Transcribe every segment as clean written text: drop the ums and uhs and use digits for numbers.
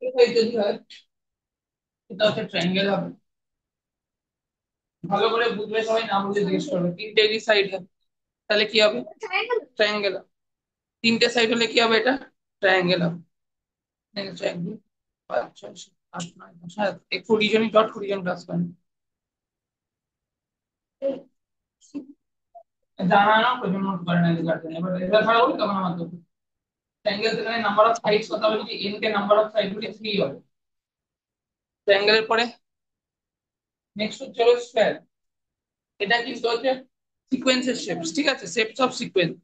এটাই যদি হয় এটা হচ্ছে ট্রায়াঙ্গেল হবে। ভালো করে বুঝবে সবাই, না বুঝে জিজ্ঞেস করবে। তিনটে সাইড তাহলে কি হবে? ট্রায়াঙ্গেল। তিনটে সাইড হলে কি হবে? এটা ট্রায়াঙ্গেল হবে। ঠিক আছে, 1 2 5 6 7 8 9 10। হ্যাঁ, 20 জনই ডট 20 জন ক্লাস করেন। জানা না প্রয়োজন নোট করে না গার্জেন। এবার রেজাল্ট ভালো হবে তখন আমার তো ট্রায়াঙ্গেল সেখানে নাম্বার অফ সাইডস কথা বলি যে n K number of side বলি 3 হবে ট্রায়াঙ্গেলের পরে। নেক্সট হচ্ছে স্কয়ার। এটা কিন্তু হচ্ছে সিকোয়েন্সের শেপস। ঠিক আছে, শেপস অফ সিকোয়েন্স।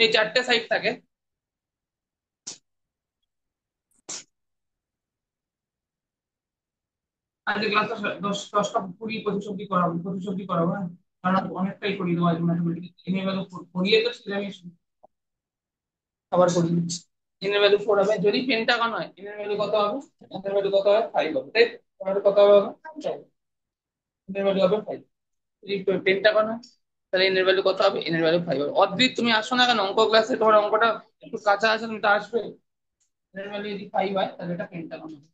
এই চারটে সাইড থাকে। আজকে ক্লাসটা 10টা 20 25 অব্দি করাবো, 25 অব্দি করাবো। হ্যাঁ, কারণ অনেকটাই করিয়ে দেবো আজ ম্যাথমেটিক্স। এনে ভ্যালু করিয়ে তো ছিল আমি, আবার করিয়ে দিচ্ছি। এনের ভ্যালু 4 হবে যদি পেন্টাগন হয়। এনের ভ্যালু কত হবে? এনের ভ্যালু কত হবে? 5 হবে, তাই তো? এর কত হবে? 5। এনের ভ্যালু হবে 5। যদি পেন্টাগন হয় তাহলে এনের ভ্যালু কত হবে? এনের ভ্যালু 5 হবে। অদ্রিত তুমি আসো না কেন অঙ্ক ক্লাসে? তোমার অঙ্কটা একটু কাঁচা আছে, তুমি তো আসবে। এনের ভ্যালু যদি 5 হয় তাহলে এটা পেন্টাগন হবে।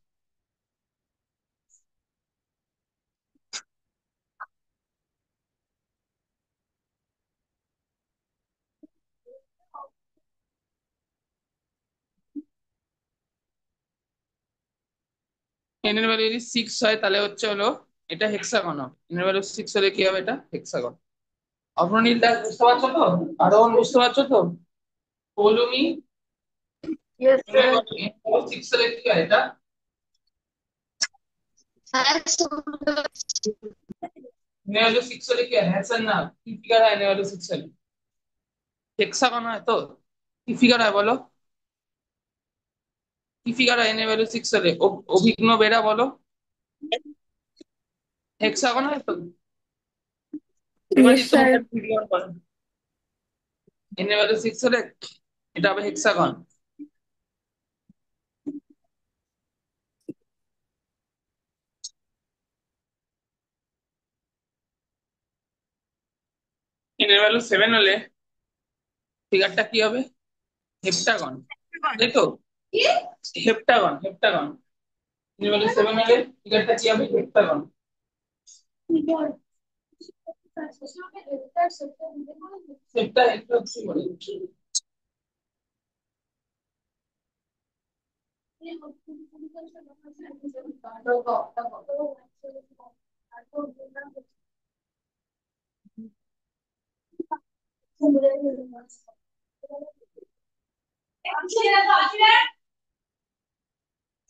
এনের ভ্যালু যদি 6 হয় তাহলে হচ্ছে হলো এটা হেক্সাগন হবে। এনের ভ্যালু 6 হলে কি হবে? এটা হেক্সাগন। অগ্রণীল দাস বুঝতে পারছো তো? আরোহণ বুঝতে পারছো তো? পৌলমি Yes, এনের sir. ভ্যালু 6 হলে কি হয়? এটা এনের ভ্যালু 6 হলে কি হয়? হ্যান্সেন না কি ফিগার হয়? এনের ভ্যালু 6 হলে হেক্সাগন হয় তো? কি ফিগার হয় বলো? কি ফিগার হয় এনের ভ্যালু 6 হলে? অভিজ্ঞ বেড়া বলো। হেক্সাগন হয় তো? এবার Yes, যদি তোমাকে sir. ফিগার বলেন এনের ভ্যালু 6 হলে এটা হবে হেক্সাগন। এনের ভ্যালু 7 হলে ফিগারটা কি হবে? হেপ্টাগন, তাই তো? Heptagon, heptagon. এনের ভ্যালু 7 হলে ফিগারটা কি হবে? হেপ্টাগন। সেটা একটু কি বলে?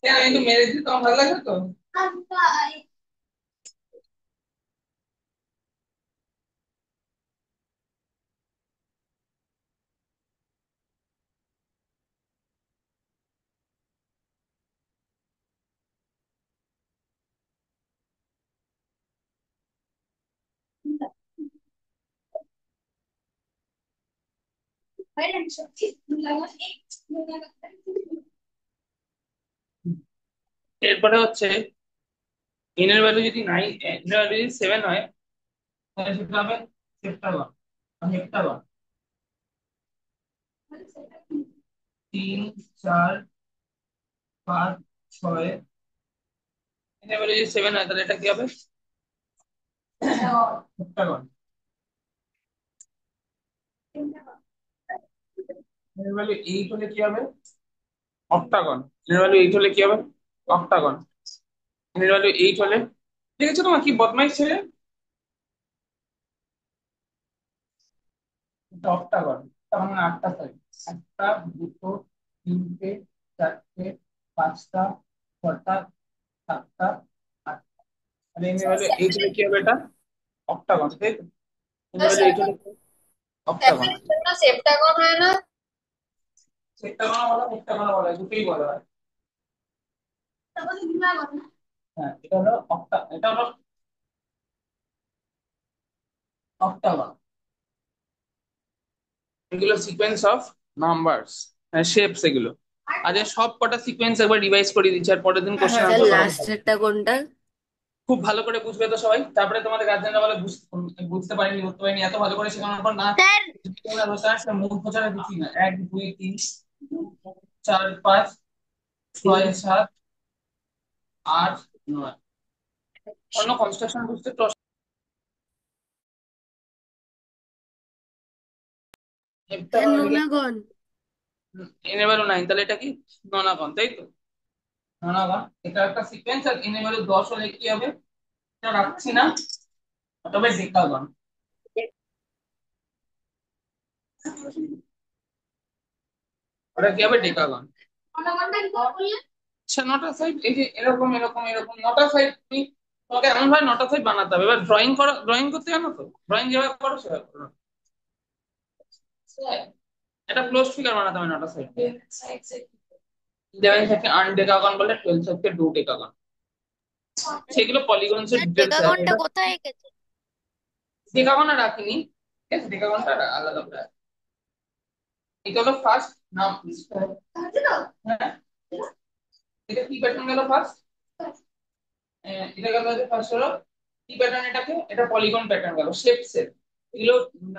হ্যাঁ, কিন্তু মেরে দিতে তোমার ভালো লাগে তো? এরপরে হচ্ছে n এর ভ্যালু যদি 9, n এর ভ্যালু যদি 7 হয় তাহলে সেটা হবে সেপ্টাগন। হেপ্টাগন 3 4 5 6। n এর ভ্যালু যদি 7 হয় তাহলে এটা কি হবে? হেপ্টাগন। n এর ভ্যালু 8 হলে কি হবে? অক্টাগন। n এর ভ্যালু 8 হলে কি হবে? অক্টাগন। n এর ভ্যালু 8 হলে, ঠিক আছে তোমার কি বদমাইশ ছেলে? এটা অক্টাগন। তার মানে 8টা সাইড। একটা, দুটো, তিনটে, চারটে, পাঁচটা, ছটা, সাতটা, আটটা। তাহলে n এর ভ্যালু 8 হলে কি হবে? এটা অক্টাগন, তাই তো? n এর ভ্যালু 8 হলে অক্টাগন। সেপ্টাগন হয় না? সেপ্টাগন বলা হেক্সাগন বলা হয়, দুটোই বলা হয়। হ্যাঁ, এটা হলো এটা হলো অক্টাগন। এগুলো সিকোয়েন্স অফ নাম্বারস, শেপস এগুলো। আজ সব কটা সিকোয়েন্স একবার রিভাইজ করে দিচ্ছি, আর পরের দিন কোশ্চেন স্যার আনসার করাবো। লাস্টেরটা কোনটা? খুব ভালো করে বুঝবে তো সবাই, তারপরে তোমাদের গার্জেনরা বলে বুঝতে পারিনি, বুঝতে পারিনি। এত ভালো করে শেখানোর পর না স্যার তোমরা বসে আসলে মুখ খোঁচানো কিছুই না। 1 2 3 4 5 ছয় সাত আট নয়। অন্য কনস্ট্রাকশন বুঝতে স্যার হেপ্টাগন এদিকে নোনাগন। এন এর ভ্যালু 9, তাহলে এটা কি ননাগন, তাই তো? ননাগন এটা একটা সিকোয়েন্স, আর এন এর ভ্যালু 10 হলে কি হবে? এটা রাখছি না, তবে ডেকাগন। ওটা কি হবে? ডেকাগন। আচ্ছা, নটা সাইড এই যে এরকম এরকম এরকম নটা সাইড, তুমি তোমাকে এমন ভাবে নটা সাইড বানাতে হবে। এবার ড্রয়িং করা, ড্রয়িং করতে জানো তো? ড্রয়িং যেভাবে করো সেভাবে করো। এটা ক্লোজ ফিগার বানাতে হবে নটা সাইড। 11 থেকে আনডেকাগন বলে, 12 থেকে ডু ডেকাগন। সেগুলো পলিগনস এর স্যার ডিটেলস আছে। ডেকাগনটা এটা কোথায় এঁকেছে? ডেকাগন আর রাখিনি, ঠিক আছে? ডেকাগনটা আলাদা করে আছে। এটা হলো ফার্স্ট নাম। হ্যাঁ, এটা কি প্যাটার্ন গেল ফার্স্ট? এটা গেল ফার্স্ট হলো কি প্যাটার্ন? এটাকে এটা পলিগন প্যাটার্ন গেল। শেপ সেট এগুলো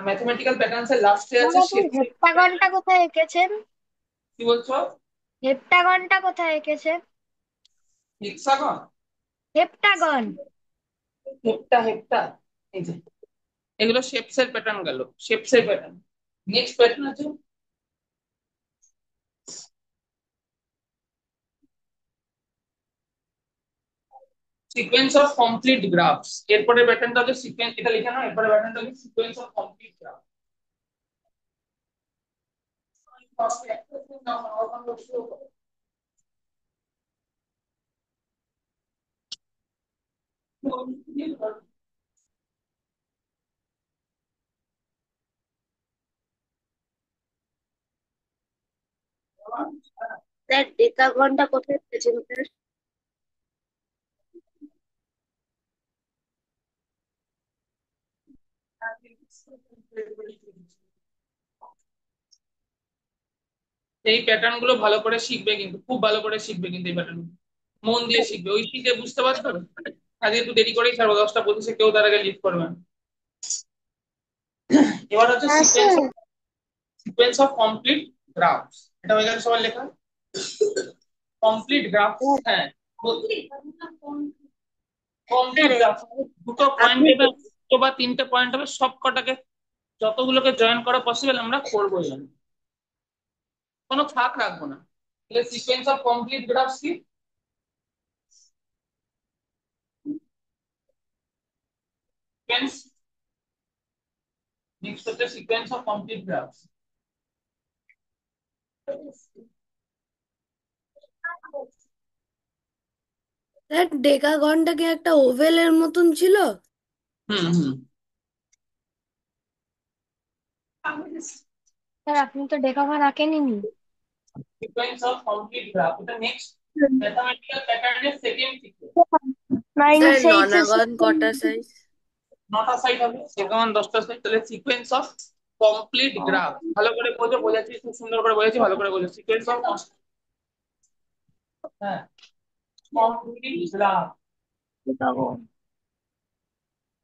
ম্যাথমেটিক্যাল প্যাটার্নস এর লাস্টে স্যার আছে আপনি শেপ সেট। হেপ্টাগনটা কোথায় এঁকেছেন? কি বলছো? হেপ্টাগনটা কোথায় এঁকেছেন? হেক্সাগন? হেপ্টাগন। হেপ্টা হেপ্টা, এই যে এগুলো শেপস এর প্যাটার্ন গেল, শেপস এর প্যাটার্ন। নেক্সট প্যাটার্ন আছে সিকোয়েন্স অফ কমপ্লিট গ্রাফস। এরপরে প্যাটার্নটা হচ্ছে সিকোয়েন্স, এটা লিখে নাও। এরপরে প্যাটার্নটা হচ্ছে sequence of complete graph. Sir ডেকাগনটা কোথায় এঁকেছেন স্যার? এই প্যাটার্ন গুলো ভালো করে শিখবে, কিন্তু খুব ভালো করে শিখবে, কিন্তু এই প্যাটার্ন মন দিয়ে শিখবে। ওই শিখে বুঝতে পারছো? আজকে একটু দেরি করেই ছাড়বো, 10টা 25 কেউ তার আগে লিভ করবে না। এবার হচ্ছে হ্যাঁ sequence sir. Of, sequence of complete graphs. এটা হয়ে গেল সবার লেখা। কমপ্লিট গ্রাফস, হ্যাঁ, কমপ্লিট স্যার গ্রাফস দুটো পয়েন্ট আপনি দেবে, দুটো বা তিনটে পয়েন্ট হবে, সব কটাকে যতগুলোকে জয়েন করা পসিবল আমরা করবো। কোনো ফাঁক রাখবো না। তাহলে সিকোয়েন্স অফ কমপ্লিট গ্রাফস কি? সিকোয়েন্স, নেক্সট হচ্ছে sequence of complete graphs. Sir ডেকাগনটা কি একটা ওভেলের মতন ছিল? হুম হুম। স্যার আপনি তো decagon আঁকেননি। Sequence of complete graph, এটা নেক্সট ম্যাথমেটিক্যাল প্যাটার্নের সেকেন্ড সিকোয়েন্স। স্যার ননাগন কটা সাইজ? নটা সাইড হবে, যেমন 10টা সাইড। তাহলে সিকোয়েন্স অফ কমপ্লিট গ্রাফ, ভালো করে বোঝো, বোঝাচ্ছি খুব সুন্দর করে বোঝাচ্ছি, ভালো করে বোঝো। সিকোয়েন্স অফ, হ্যাঁ, কমপ্লিট গ্রাফ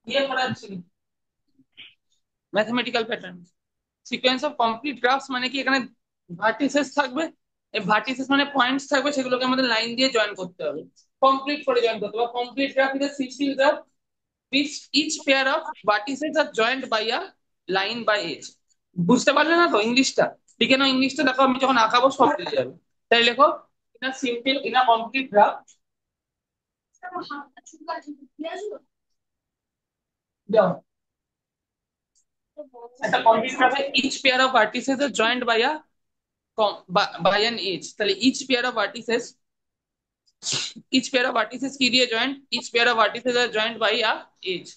দিয়ে করাচ্ছি mathematical pattern. Sequence of complete graphs মানে কি? এখানে ভার্টিসেস থাকবে, এই ভার্টিসেস মানে পয়েন্টস থাকবে, সেগুলোকে আমাদের লাইন দিয়ে জয়েন করতে হবে, কমপ্লিট করে জয়েন করতে হবে। Complete graph is a simple graph which each pair of vertices are joined by a line by edge। বুঝতে পারলে না তো ইংলিশটা? লিখে নাও ইংলিশটা, দেখো আমি যখন আঁকাবো সব বুঝে যাবে। তাই লেখো, in a simple, in a complete graph, যাও, একটা কমপ্লিট গ্রাফে each pair of vertices are joined by a by an edge। তাহলে each pair of vertices কি দিয়ে joint? each pair of vertices are joined by a edge।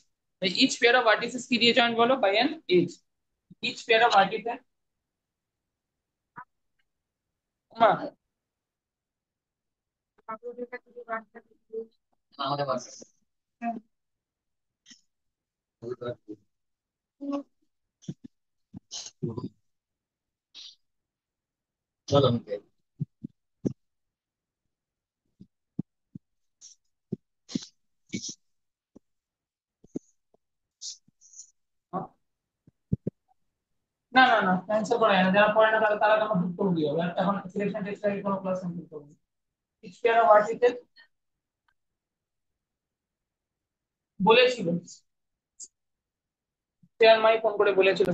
each pair of vertices কি দিয়ে joint বলো? by an edge। each pair of vertices, মা, না না না, ক্যান্সেল করা যায় না। যারা পড়ে না তারা তারা তখন ভুক্তভোগী হবে। আর এখন সিলেকশন টেস্ট এর কোনো ক্লাস ক্যান্সেল করবো না। স্কয়ার অফ ভার্টিসেস বলেছিল, স্কয়ার মাই ফোন করে বলেছিল।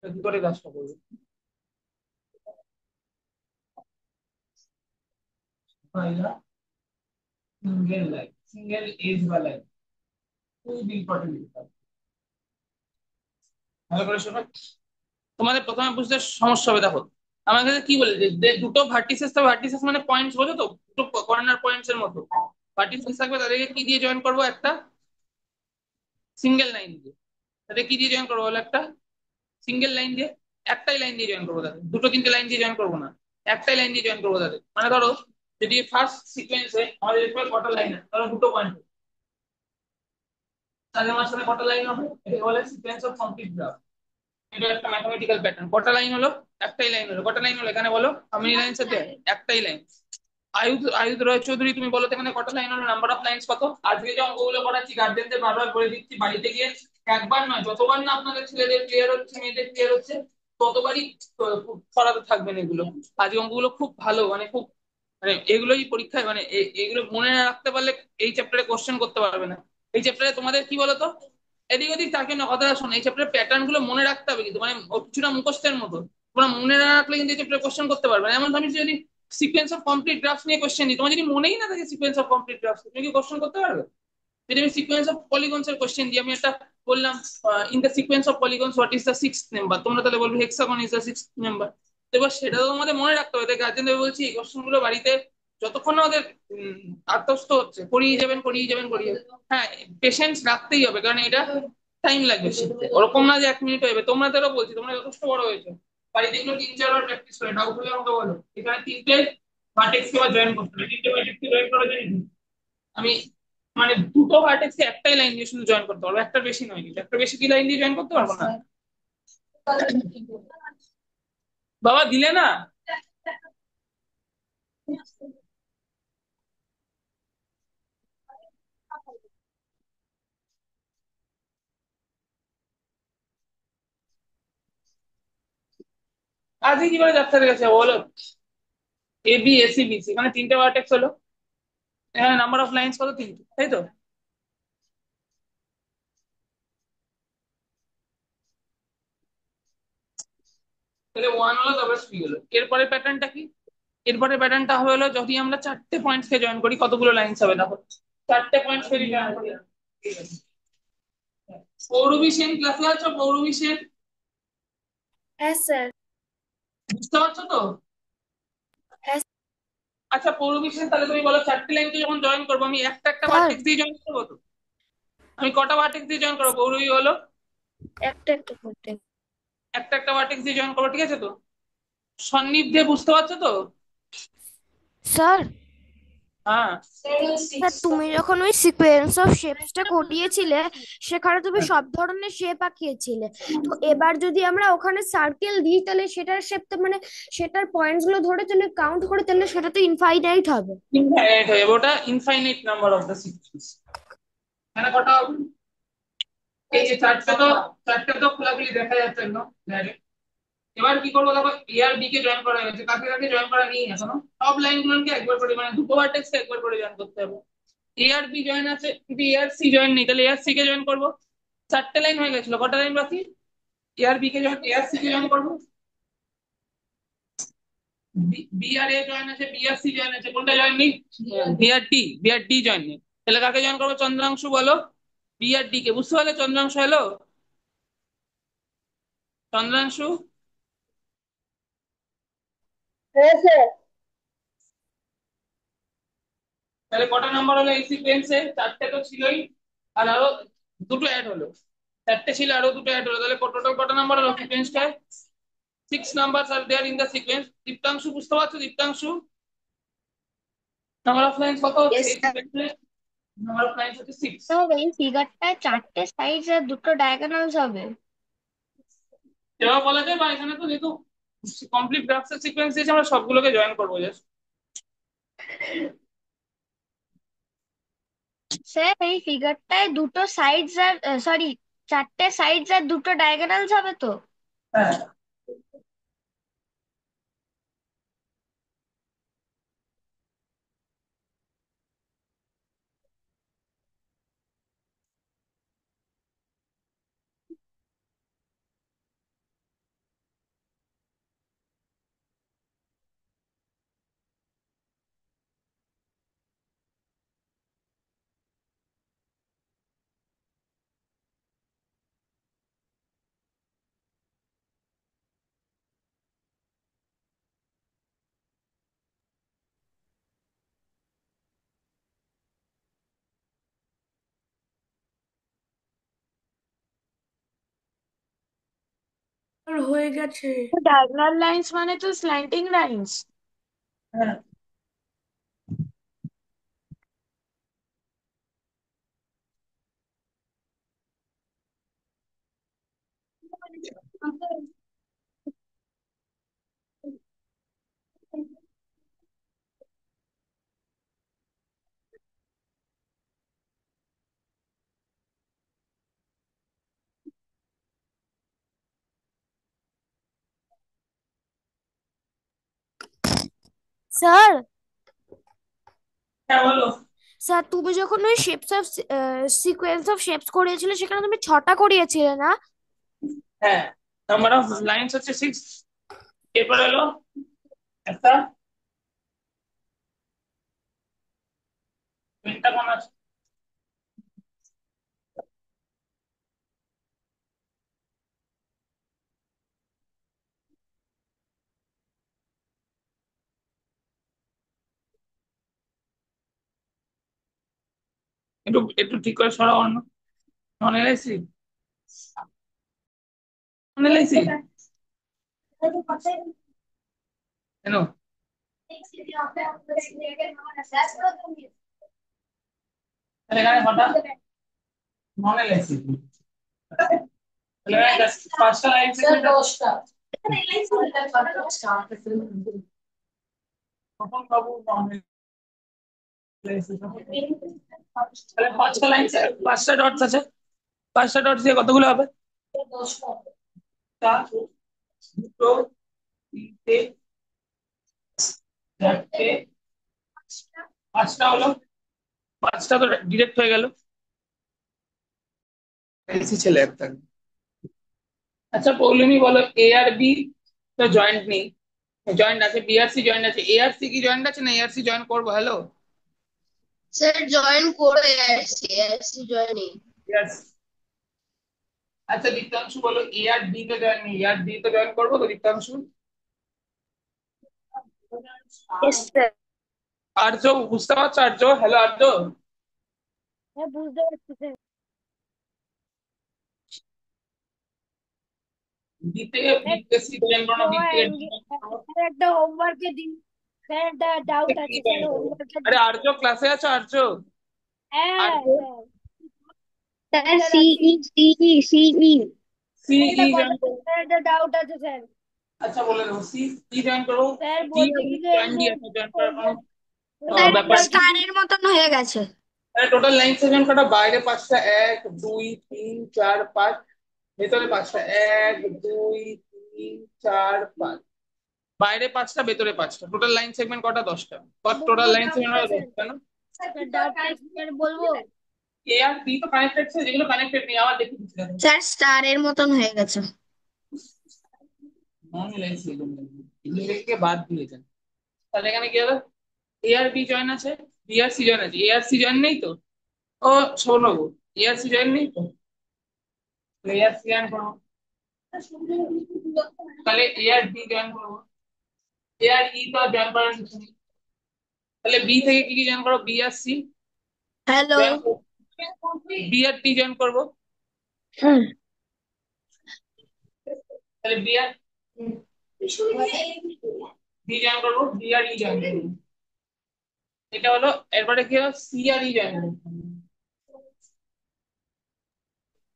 কি করে কাজটা করবে? পয়লা সিঙ্গেল লাইন, সিঙ্গেল এজ বা লাইন, খুব ইম্পর্টেন্ট। ভালো করে শোনো, তোমাদের প্রথমে বুঝতে সমস্যা হবে। দেখো আমার কাছে কি বলে যে দুটো ভার্টিসেস, তো ভার্টিসেস মানে পয়েন্টস, বোঝো তো, দুটো কর্নার পয়েন্টস এর মতো ভার্টিসেস থাকবে, তাদেরকে কি দিয়ে জয়েন করবো? একটা সিঙ্গেল লাইন দিয়ে। তাদের কি দিয়ে জয়েন করবো বলো? একটা সিঙ্গেল লাইন দিয়ে, একটাই লাইন দিয়ে জয়েন করবো তাদের, দুটো তিনটে লাইন দিয়ে জয়েন করবো না, একটাই লাইন দিয়ে জয়েন করবো তাদের। মানে ধরো যদি ফার্স্ট সিকোয়েন্সে আমাদের এরপরে কটা লাইন আছে, ধরো দুটো পয়েন্ট, তাদের মাঝখানে কটা লাইন হবে? এটা বলে সিকোয়েন্স অফ কমপ্লিট গ্রাফ। এটা একটা ম্যাথমেটিক্যাল প্যাটার্ন। কটা লাইন হলো? একটাই লাইন হলো। কটা লাইন হলো এখানে বলো? হাউ মেনি লাইনস আছে? একটাই লাইন। আয়ুধ আয়ুধ রয় চৌধুরী, তুমি বলো তো এখানে কটা লাইন হলো? নাম্বার অফ লাইনস কত? আজকে যে অঙ্কগুলো করাচ্ছি গার্জেনদের বারবার বলে দিচ্ছি, বাড়িতে গিয়ে একবার নয়, যতবার না আপনাদের ছেলেদের ক্লিয়ার হচ্ছে, মেয়েদের ক্লিয়ার হচ্ছে, ততবারই করাতে থাকবেন এগুলো। আজকে অঙ্কগুলো খুব ভালো, মানে খুব, মানে এগুলোই পরীক্ষায়, মানে এগুলো মনে না রাখতে পারলে এই চ্যাপ্টারে কোশ্চেন করতে পারবে না। এই চ্যাপ্টারে তোমাদের কি বলতো, এদিক ওদিক তাকে না, কথাটা শোনো, এই চ্যাপ্টারের প্যাটার্ন গুলো মনে রাখতে হবে কিন্তু, মানে কিছুটা মুখস্থের মতো। তোমরা মনে না রাখলে কিন্তু এই চ্যাপ্টারে কোশ্চেন করতে পারবে না। এমন আমি যদি সিকোয়েন্স অফ কমপ্লিট গ্রাফস নিয়ে কোশ্চেন দিই, তোমার যদি মনেই না থাকে সিকোয়েন্স অফ কমপ্লিট গ্রাফস, তুমি কি কোশ্চেন করতে পারবে? যদি আমি সিকোয়েন্স অফ পলিগনস এর কোশ্চেন দিই, আমি একটা বললাম in the sequence of polygons what is the six number, তোমরা তাহলে বলবে hexagon is the six number. তো এবার সেটা তো তোমাদের মনে রাখতে হবে। তাই গার্জেনদের বলছি এই কোশ্চেন গুলো বাড়িতে যতক্ষণ না ওদের আত্মস্থ হচ্ছে, করিয়ে যাবেন করিয়ে যাবেন করিয়ে যাবেন। হ্যাঁ, পেশেন্স রাখতেই হবে, কারণ এটা টাইম লাগবে শিখতে, ওরকম না যে 1 মিনিট হবে। তোমরা তো বলছি তোমরা যথেষ্ট বড় হয়েছে, বাড়িতে এগুলো 3-4 বার প্র্যাকটিস করে ডাউট হলে আমাকে বলো। এখানে তিনটে ভার্টেক্স কে জয়েন করতে হবে, তিনটে ভার্টেক্স কে জয়েন করার জন্য আমি মানে দুটো ভার্টেক্সে একটাই লাইন দিয়ে শুধু জয়েন করতে পারবো, একটার বেশি নয়, কিন্তু একটা বেশি কি লাইন দিয়ে জয়েন করতে পারবো না। বাবা দিলে না? আজকে কি করে যাত্রা গেছে বলো? A B A C B C, এখানে তিনটে ভার্টেক্স হলো, এখানে নাম্বার অফ লাইন্স কত? তিনটে, তাই তো? তাহলে ওয়ান হলো, তারপরে থ্রি হলো। এরপরে প্যাটার্নটা কি? এরপরে প্যাটার্নটা হলো যদি আমরা চারটে পয়েন্টস কে জয়েন করি, কতগুলো লাইন্স হবে দেখো? চারটে পয়েন্টস কে জয়েন করি। ঠিক আছে। পৌরবী সেন ক্লাসে আছো? পৌরবী সেন, হ্যাঁ স্যার। বুঝতে পারছো তো? হ্যাঁ আচ্ছা পৌরবী সেন, তাহলে তুমি বলো চারটে লাইনকে যখন জয়েন করবো আমি একটা একটা স্যার। ভার্টেক্স দিয়ে জয়েন করবো তো? আমি কটা ভার্টেক্স দিয়ে জয়েন করবো পৌরবী বলো? একটা একটা করতে। একটা একটা ভার্টেক্স দিয়ে জয়েন করবো, ঠিক আছে তো? সন্নিধ্যে বুঝতে পারছো তো? স্যার, হ্যাঁ। স্যার তুমি যখন ওই সিকোয়েন্স অফ শেপসটা করিয়েছিলে, সেখানে তুমি সব ধরনের শেপ আঁকিয়েছিলে। তো এবার যদি আমরা ওখানে সার্কেল দিই, তাহলে সেটার শেপটা মানে সেটার পয়েন্টস গুলো ধরে তাহলে কাউন্ট করে, তাহলে সেটা তো ইনফাইনাইট হবে। ইনফাইনাইট হয়ে যাবে, ওটা infinite number of the sequence. এখানে কটা হবে? এই যে চারটে, তো চারটে তো খোলাখুলি দেখা যাচ্ছে একদম direct। এবার কি করবো দেখো, এ আর বি কে জয়েন করা হয়েছে, কাকে কাকে জয়েন করা নেই এখনো। সব লাইন গুলোকে একবার করে, মানে দুটো ভার্টেক্স কে একবার করে জয়েন করতে হবে। এ আর বি জয়েন আছে কিন্তু এ আর সি জয়েন নেই, তাহলে এ আর সি কে জয়েন করবো। চারটে লাইন হয়ে গেছিল, কটা লাইন বাকি? এ আর বি কে জয়েন, এ আর সি কে জয়েন করবো। বি আর এ জয়েন আছে, বি আর সি জয়েন আছে, কোনটা জয়েন নেই? বি আর ডি, বি আর ডি জয়েন নেই। তাহলে কাকে জয়েন করবো? চন্দ্রাংশু বলো। বি আর ডি কে বুঝতে পারলে? চন্দ্রাংশু হলো, চন্দ্রাংশু। হ্যাঁ স্যার। তাহলে কটা নাম্বার হলো এই সিকোয়েন্সে? চারটে তো ছিলই, আর আরো দুটো অ্যাড হলো। চারটে ছিল, আরো দুটো অ্যাড হলো, তাহলে টোটাল কটা নাম্বার হলো সিকোয়েন্সটায়? 6 numbers are there in the sequence. Diptanshu বুঝতে পারছো? দীপ্তাংশু, নাম্বার অফ লাইন্স কত হচ্ছে Yes, এই sir. সিকোয়েন্সে? নাম্বার অফ লাইন্স হচ্ছে 6। স্যার এই ফিগারটায় চারটে সাইজ আর দুটো ডায়াগোনালস হবে। এবার বলা যায়, বা এখানে তো যেহেতু কমপ্লিট গ্রাফস সিকোয়েন্স দিয়েছে, আমরা সবগুলোকে জয়েন করবো জাস্ট। স্যার এই ফিগারটায় দুটো সাইডস আর সরি, চারটে সাইডস আর দুটো ডায়াগোনালস হবে তো? হ্যাঁ, আর হয়ে গেছে। ডায়াগোনাল লাইন্স মানে তো স্ল্যান্টিং লাইন্স। হ্যাঁ। স্যার, হ্যাঁ বলো। স্যার তুমি যখন ওই shapes of sequence of shapes করিয়েছিলে সেখানে তুমি 6টা করিয়েছিলে না? হ্যাঁ, নাম্বার অফ লাইন্স হচ্ছে 6। এরপর এলো একটা পেন্টাগন আছে। একটু একটু ঠিক করে সরাও অন্য। নন এলআইসি, নন এলআইসি কেন? তাহলে এখানে কটা নন এলআইসি? তাহলে এখানে পাঁচটা লাইন সেগমেন্ট, 10টা। তখন বাবু নন এলআইসি, তাহলে পাঁচটা লাইন, পাঁচটা ডটস আছে। পাঁচটা ডটস দিয়ে কতগুলো হবে? 10টা, দুটো, তিনটে, চারটে, পাঁচটা হলো। পাঁচটা তো ডিরেক্ট হয়ে গেল। এলসি ছেলে একটা। আচ্ছা পৌলমি বলো, এ আর বি তো জয়েন্ট নেই, জয়েন্ট আছে, বি আর সি জয়েন্ট আছে, এ আর সি কি জয়েন্ট আছে না এ আর সি জয়েন করবো? হ্যালো, স্যার জয়েন করে আসছি, আসছি জয়েনিং। আচ্ছা দীপ্তাংশু বলো, এ আর বি তো জয়েন নেই, এ আর বি তো জয়েন করবো তো দীপ্তাংশু? Yes, sir. আর্য, বুঝতে পারছো আর্য? হ্যালো আর্য। হ্যাঁ, বুঝতে পারছি স্যার। বি থেকে বি থেকে সি জয়েন করো না, বি থেকে ডি জয়েন করো? স্যার একটা হোমওয়ার্কে দিন। স্যার একটা ডাউট থেকে কি আছে স্যার, জয়েন করবো? হোমওয়ার্কে আরে দিন। আর্য ক্লাসে আছো আর্য? হ্যাঁ আর্য স্যার। স্যার স্যার আছি। সিই সিই সিই। সি স্যার একটা ই কথা, জয়েন করবো? স্যার একটা ডাউট আছে স্যার। আচ্ছা বলে দেবো, সি ই জয়েন করবো। স্যার ডি বলছি আর কি ই যে জয়েন, ডি আছে জয়েন করার কোনো স্যার বলছি এটা ব্যাপার নেই। স্টারের মতন হয়ে গেছে। টোটাল লাইন সেগমেন্ট কটা? বাইরে পাঁচটা, এক দুই তিন চার পাঁচ, ভেতরে পাঁচটা, এক দুই তিন চার পাঁচ। বাইরে পাঁচটা, ভেতরে পাঁচটা, টোটাল লাইন সেগমেন্ট কটা? 10টা। টোটাল বলবো লাইন সেগমেন্ট ডাউটটা কটা? স্যার। 10টা না? স্যার ডাউটটা স্যার বলবো। এ আর বি তো কানেক্টেড ছিল, যেগুলো কানেক্টেড নেই আবার দেখে দিচ্ছি দেখো। স্যার স্টারের মতন হয়ে গেছে। নন লাইন সেগমেন্ট এগুলোকে বাদ দিয়েছেন। তাহলে এখানে কি হলো? এ আর বি জয়েন আছে, বি আর সি জয়েন আছে, এ আর সি জয়েন নেই তো? ও শোনো, এ আর সি জয়েন নেই তো? এ আর সি জয়েন করবো, তাহলে এ আর ডি জয়েন করবো। এ আর ই তো জয়েন করার কিছু নেই। তাহলে বি থেকে কি কি জয়েন করবো? বি আর সি হ্যালো। জয়েন করবো, বি আর টি জয়েন করবো। হুম। তাহলে বি আর ডি জয়েন করবো, বি আর ই জয়েন করবো। এটা হলো। এরপরে কি হলো? সি আর ই জয়েন করবো,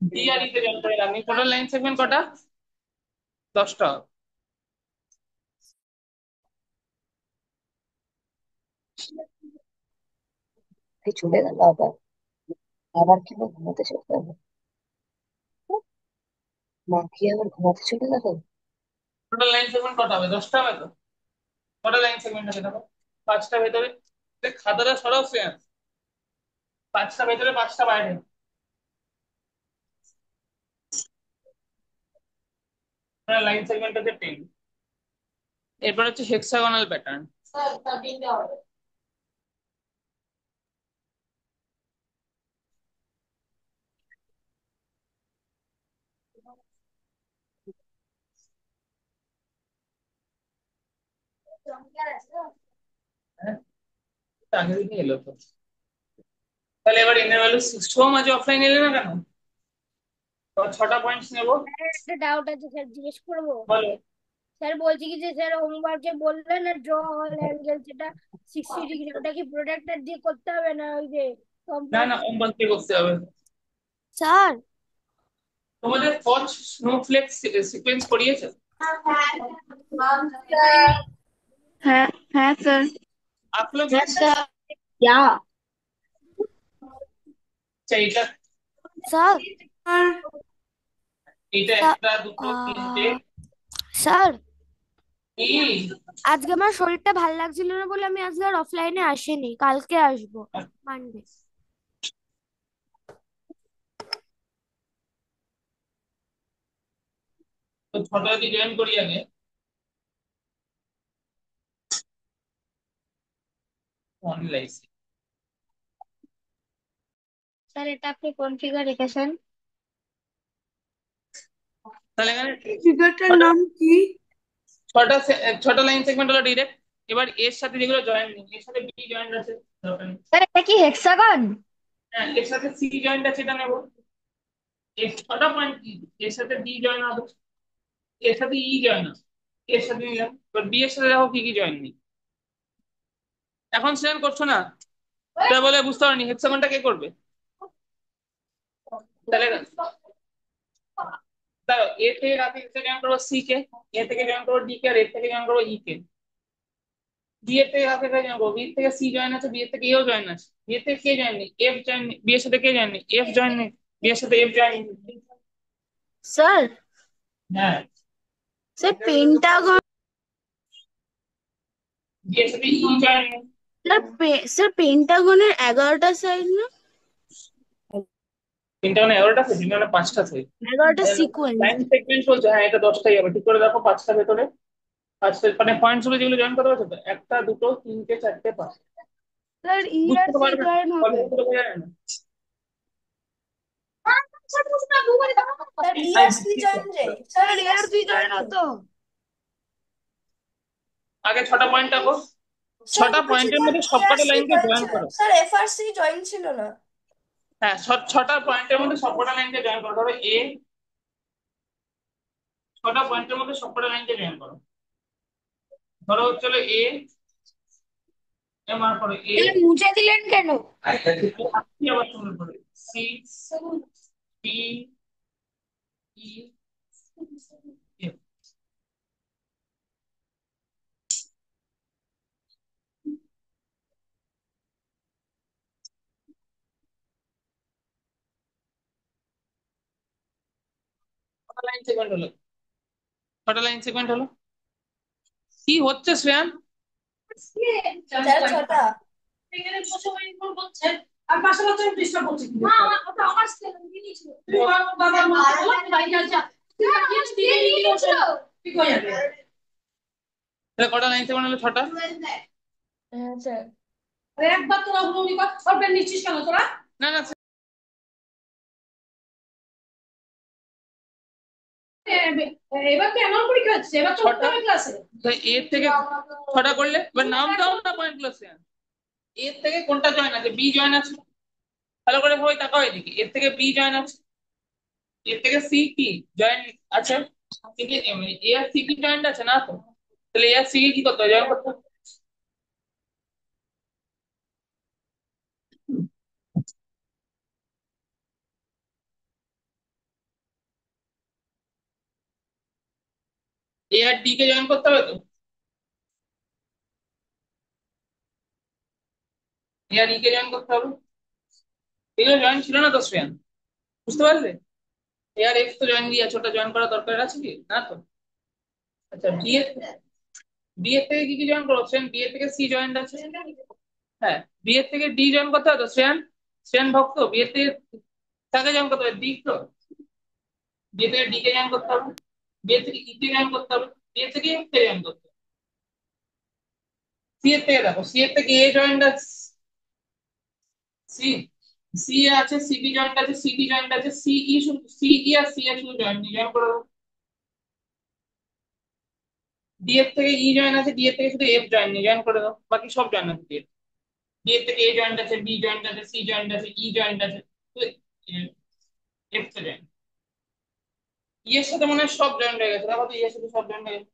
ডি আর ই তে জয়েন করে রাখবো। টোটাল লাইন সেগমেন্ট কটা? 10টা। এই চলে গেল আবার। আবার কি না ঘুমাতে চলে গেল? মা কি আবার ঘুমাতে চলে গেল? টোটাল লাইন সেগমেন্ট কটা হবে? 10টা হবে তো? কটা লাইন সেগমেন্ট আছে দেখো? 5টা ভেতরে। খাতাটা সরাও শ্রেয়ান। 5টা ভেতরে, 5টা বাইরে। লাইন সেগমেন্ট আছে 10। এরপর হচ্ছে হেক্সাগোনাল প্যাটার্ন। হ্যাঁ, আগে দিকে এলো তো। তাহলে এবার এনের ভ্যালু 6 আছে, অফলাইন এলে না কেন? তো 6টা পয়েন্টস নেবো। একটা ডাউট আছে স্যার, জিজ্ঞেস করবো? বলো। স্যার বলছি কি যে স্যার হোমওয়ার্কে বললেন না ড্র অল অ্যাঙ্গেল, যেটা 60 ডিগ্রি, ওটা কি প্রোডাক্টর দিয়ে করতে হবে না ওই যে না কম্পাস? না, হোমওয়ার্ক দিয়ে করতে হবে। স্যার তোমাদের ফজ স্নোফ্লেক সিকোয়েন্স করিয়েছে? হ্যাঁ হ্যাঁ স্যার। আঁকলো কি? Yes, sir. Yeah. আচ্ছা, এটা স্যার এটা স্যার একটা, দুটো, তিনটে। স্যার কি? আজকে আমার শরীরটা ভাল লাগছিল না বলে আমি আজকে আর অফলাইনে আসিনি, কালকে আসবো, মানডে। তো 6টা যদি জয়েন করি আগে। অনলাইন। স্যার এটা আপনি কোন ফিগার রেখেছেন? তাহলে এখানে ফিগারটার ছটা নাম কি? ছটা ছটা লাইন সেগমেন্ট হলো ডিরেক্ট। এবার এর সাথে যেগুলো জয়েন্ট নেই, এর সাথে বি জয়েন্ট আছে, দরকার নেই। স্যার এটা কি হেক্সাগন? হ্যাঁ, এর সাথে সি জয়েন্ট আছে, এটা নেবো। এর 6টা পয়েন্ট কি? এর সাথে ডি জয়েন হবে, এর সাথে ই জয়েন আছে, এর সাথে নিলাম। এবার বি এর সাথে দেখো কি কি জয়েন নেই। এখন সেন করছো না? তাই বলে বুঝতে পারিনি হেক্সাগনটা কে করবে? তাহলে দাঁড়াও, এ থেকে রাতে জয়েন করবো সি কে, এ থেকে জয়েন করবো ডি কে, আর এর থেকে জয়েন করবো ই কে। বি এর থেকে কাকে জয়েন করবো? বি এর থেকে সি জয়েন আছে, বি এর থেকে এও জয়েন আছে, বি এর থেকে কে জয়েন নেই? এফ জয়েন নেই। বি এর সাথে কে জয়েন নেই? এফ জয়েন নেই। বি এর সাথে এফ জয়েন নেই। স্যার হ্যাঁ, স্যার পেন্টাগন। বি এর সাথে ই জয়েন নেই। স্যার পেন্টাগনের 11টা সাইড না? তিনটা মানে 11টা আছে, তিনটা মানে 5টা আছে। 11টা সিকোয়েন্স। লাইন সেগমেন্ট বলছে, হ্যাঁ এটা 10টাই হবে। ঠিক করে দেখো 5টা ভেতরে, 5টা মানে পয়েন্টস গুলো যেগুলো জয়েন করতে পারছো তো, একটা, দুটো, তিনটে, চারটে, 5। স্যার ই বুঝতে আর তো সি পারবে না, জয়েন হবে। কলেজে তো বোঝা যায় না। স্যার ই আরে আর সি জয়েন রে। স্যার ই আর সি জয়েন হতো। আগে 6টা পয়েন্ট রাখো। স্যার 6টা বলছি পয়েন্টের স্যার মধ্যে ই আর সবকটা সি লাইনকে জয়েন জয়েন ছিল, করো। Sir F R C join ছিল না। হ্যাঁ, 6টা পয়েন্টের মধ্যে সবকটা লাইনকে জয়েন করো। ধরো এ, 6টা পয়েন্টের মধ্যে সবকটা লাইনকে জয়েন করো। ধরো হচ্ছিল এ, এ মার করো এ, তাহলে মুছে দিলেন কেন? আবার শুরু করে সি, বি, ই, এফ। কটা লাইন সেগমেন্ট হলো? 6টা লাইন সেগমেন্ট হলো। কি হচ্ছে শ্রেয়ান? স্যার 6টা। এখানে বসে ইনফর্ম করছে আর পাশে বসে ডিস্টার্ব করছে। না, ওটা আমার স্কেল আমি দিয়েছি। তুমি বাবা মা বলো বাইরে যা। ঠিক হয়ে যাবে। তাহলে কটা লাইন সেগমেন্ট হলো? 6টা। হ্যাঁ স্যার। আরে একবার তোরা উনি করবেন নিশ্চিত কেন তোরা? না না, এবার তো এমন পরীক্ষা হচ্ছে, এবার তো উঠতে হবে ক্লাসে। তো এর থেকে 6টা করলে এবার নাম দাও না পয়েন্ট ক্লাসে। এর থেকে কোনটা জয়েন আছে? বি জয়েন আছে। ভালো করে সবাই তাকাও এদিকে, এর থেকে বি জয়েন আছে, এর থেকে সি কি জয়েন আছে, কিন্তু এ আর সি কি জয়েন্ট আছে না তো? তাহলে এ আর সি কে কি করতে হবে? জয়েন করতে হবে। এ আর ডি কে জয়েন করতে হবে তো, এ আর ই কে জয়েন করতে হবে। এগুলো জয়েন ছিল না তো শ্রেয়ান, বুঝতে পারলে? এ আর এক্স তো জয়েন দিয়ে আছে, ওটা জয়েন করার দরকার আছে কি না তো? আচ্ছা বি এর থেকে কি কি জয়েন করো শ্রেয়ান? বি এর থেকে সি জয়েন্ট আছে। হ্যাঁ, বি এর থেকে ডি জয়েন করতে হবে তো শ্রেয়ান। শ্রেয়ান ভক্ত বি এর থেকে কাকে জয়েন করতে হবে? ডি তো। বি এর থেকে ডি কে জয়েন করতে হবে, বি এর থেকে ই কে জয়েন করতে হবে, বি এর থেকে এফ কে জয়েন করতে হবে। সি এর থেকে দেখো, সি এর থেকে এ জয়েন্ট আছে, সি সি আছে, সিবি জয়েন্ট আছে, সিডি জয়েন্ট আছে, সিই শুধু, সিই আর সি এর শুধু জয়েন্ট জয়েন করে দেবো। ডি এর থেকে ই জয়েন আছে, ডি এর থেকে শুধু এফ জয়েন করে দাও, বাকি সব জয়েন আছে ডি এর। ডি এর থেকে এ জয়েন্ট আছে, বি জয়েন্ট আছে, সি জয়েন্ট আছে, ই জয়েন্ট আছে, তো এফ তে জয়েন্ট। ই এর সাথে মনে হয় সব জয়েন্ট হয়ে গেছে, দেখো তো ই এর সাথে সব জয়েন্ট হয়ে গেছে।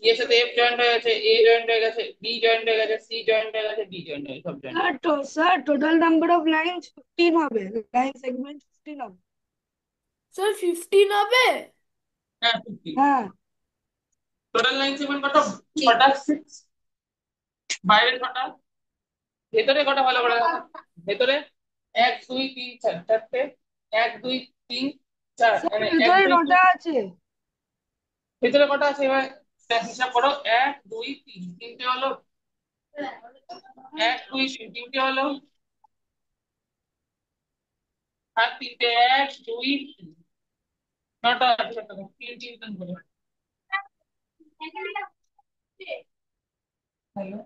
ই এর সাথে এফ জয়েন্ট হয়ে গেছে, এ জয়েন্ট হয়ে গেছে, বি জয়েন্ট হয়ে গেছে, সি জয়েন্ট হয়ে গেছে, ডি জয়েন্ট হয়ে গেছে, সব জয়েন্ট হয়ে গেছে। Sir total number of lines 15 হবে, লাইন সেগমেন্ট 15 হবে। স্যার 15 হবে? হ্যাঁ 50। হ্যাঁ টোটাল লাইন সেগমেন্ট কত? ছটা, 6। বাইরে ছটা, ভেতরে কটা ভালো করে দেখো। ভেতরে 1 2 3 4, চারটে। 1 2 3 4, স্যার, মানে এক ভেতরে দুই তিন 9টা আছে। ভেতরে কটা আছে এবার হিসাব করো। 1 2 3, তিনটে হলো। 1 2 3, তিনটে হলো। আর তিনটে, 1 2 3, নটা আছে। তিন তিন তিন করে। হ্যালো,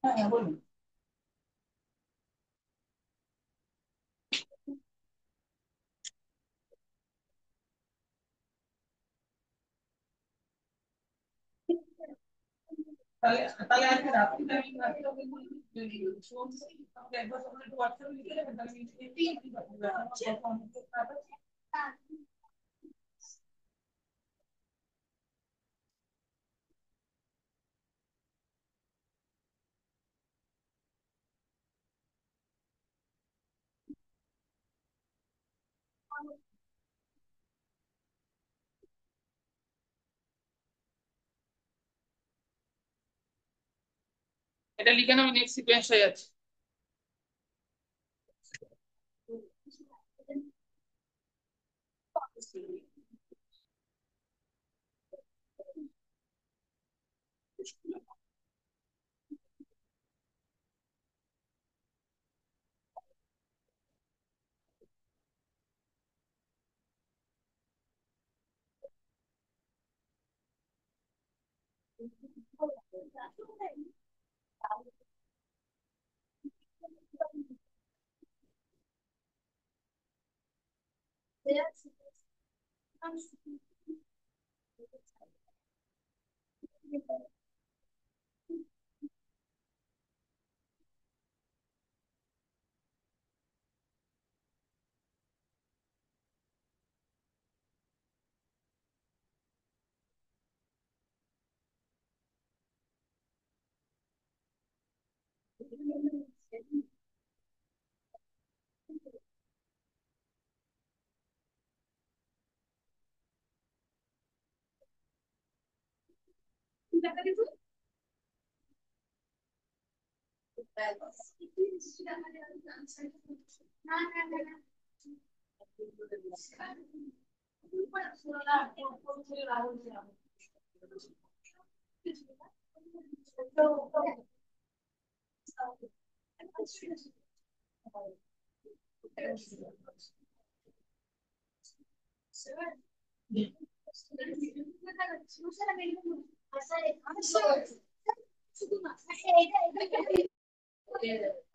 হ্যাঁ হ্যাঁ বলুন। তাহলে তাহলে আজকে রাত্রিটা আমি একবার সকালে একটু হোয়াটসঅ্যাপে লিখে দেবেন, তাহলে এটা লিখে নেবো, নেক্সট সিকোয়েন্স হয়ে যাচ্ছে।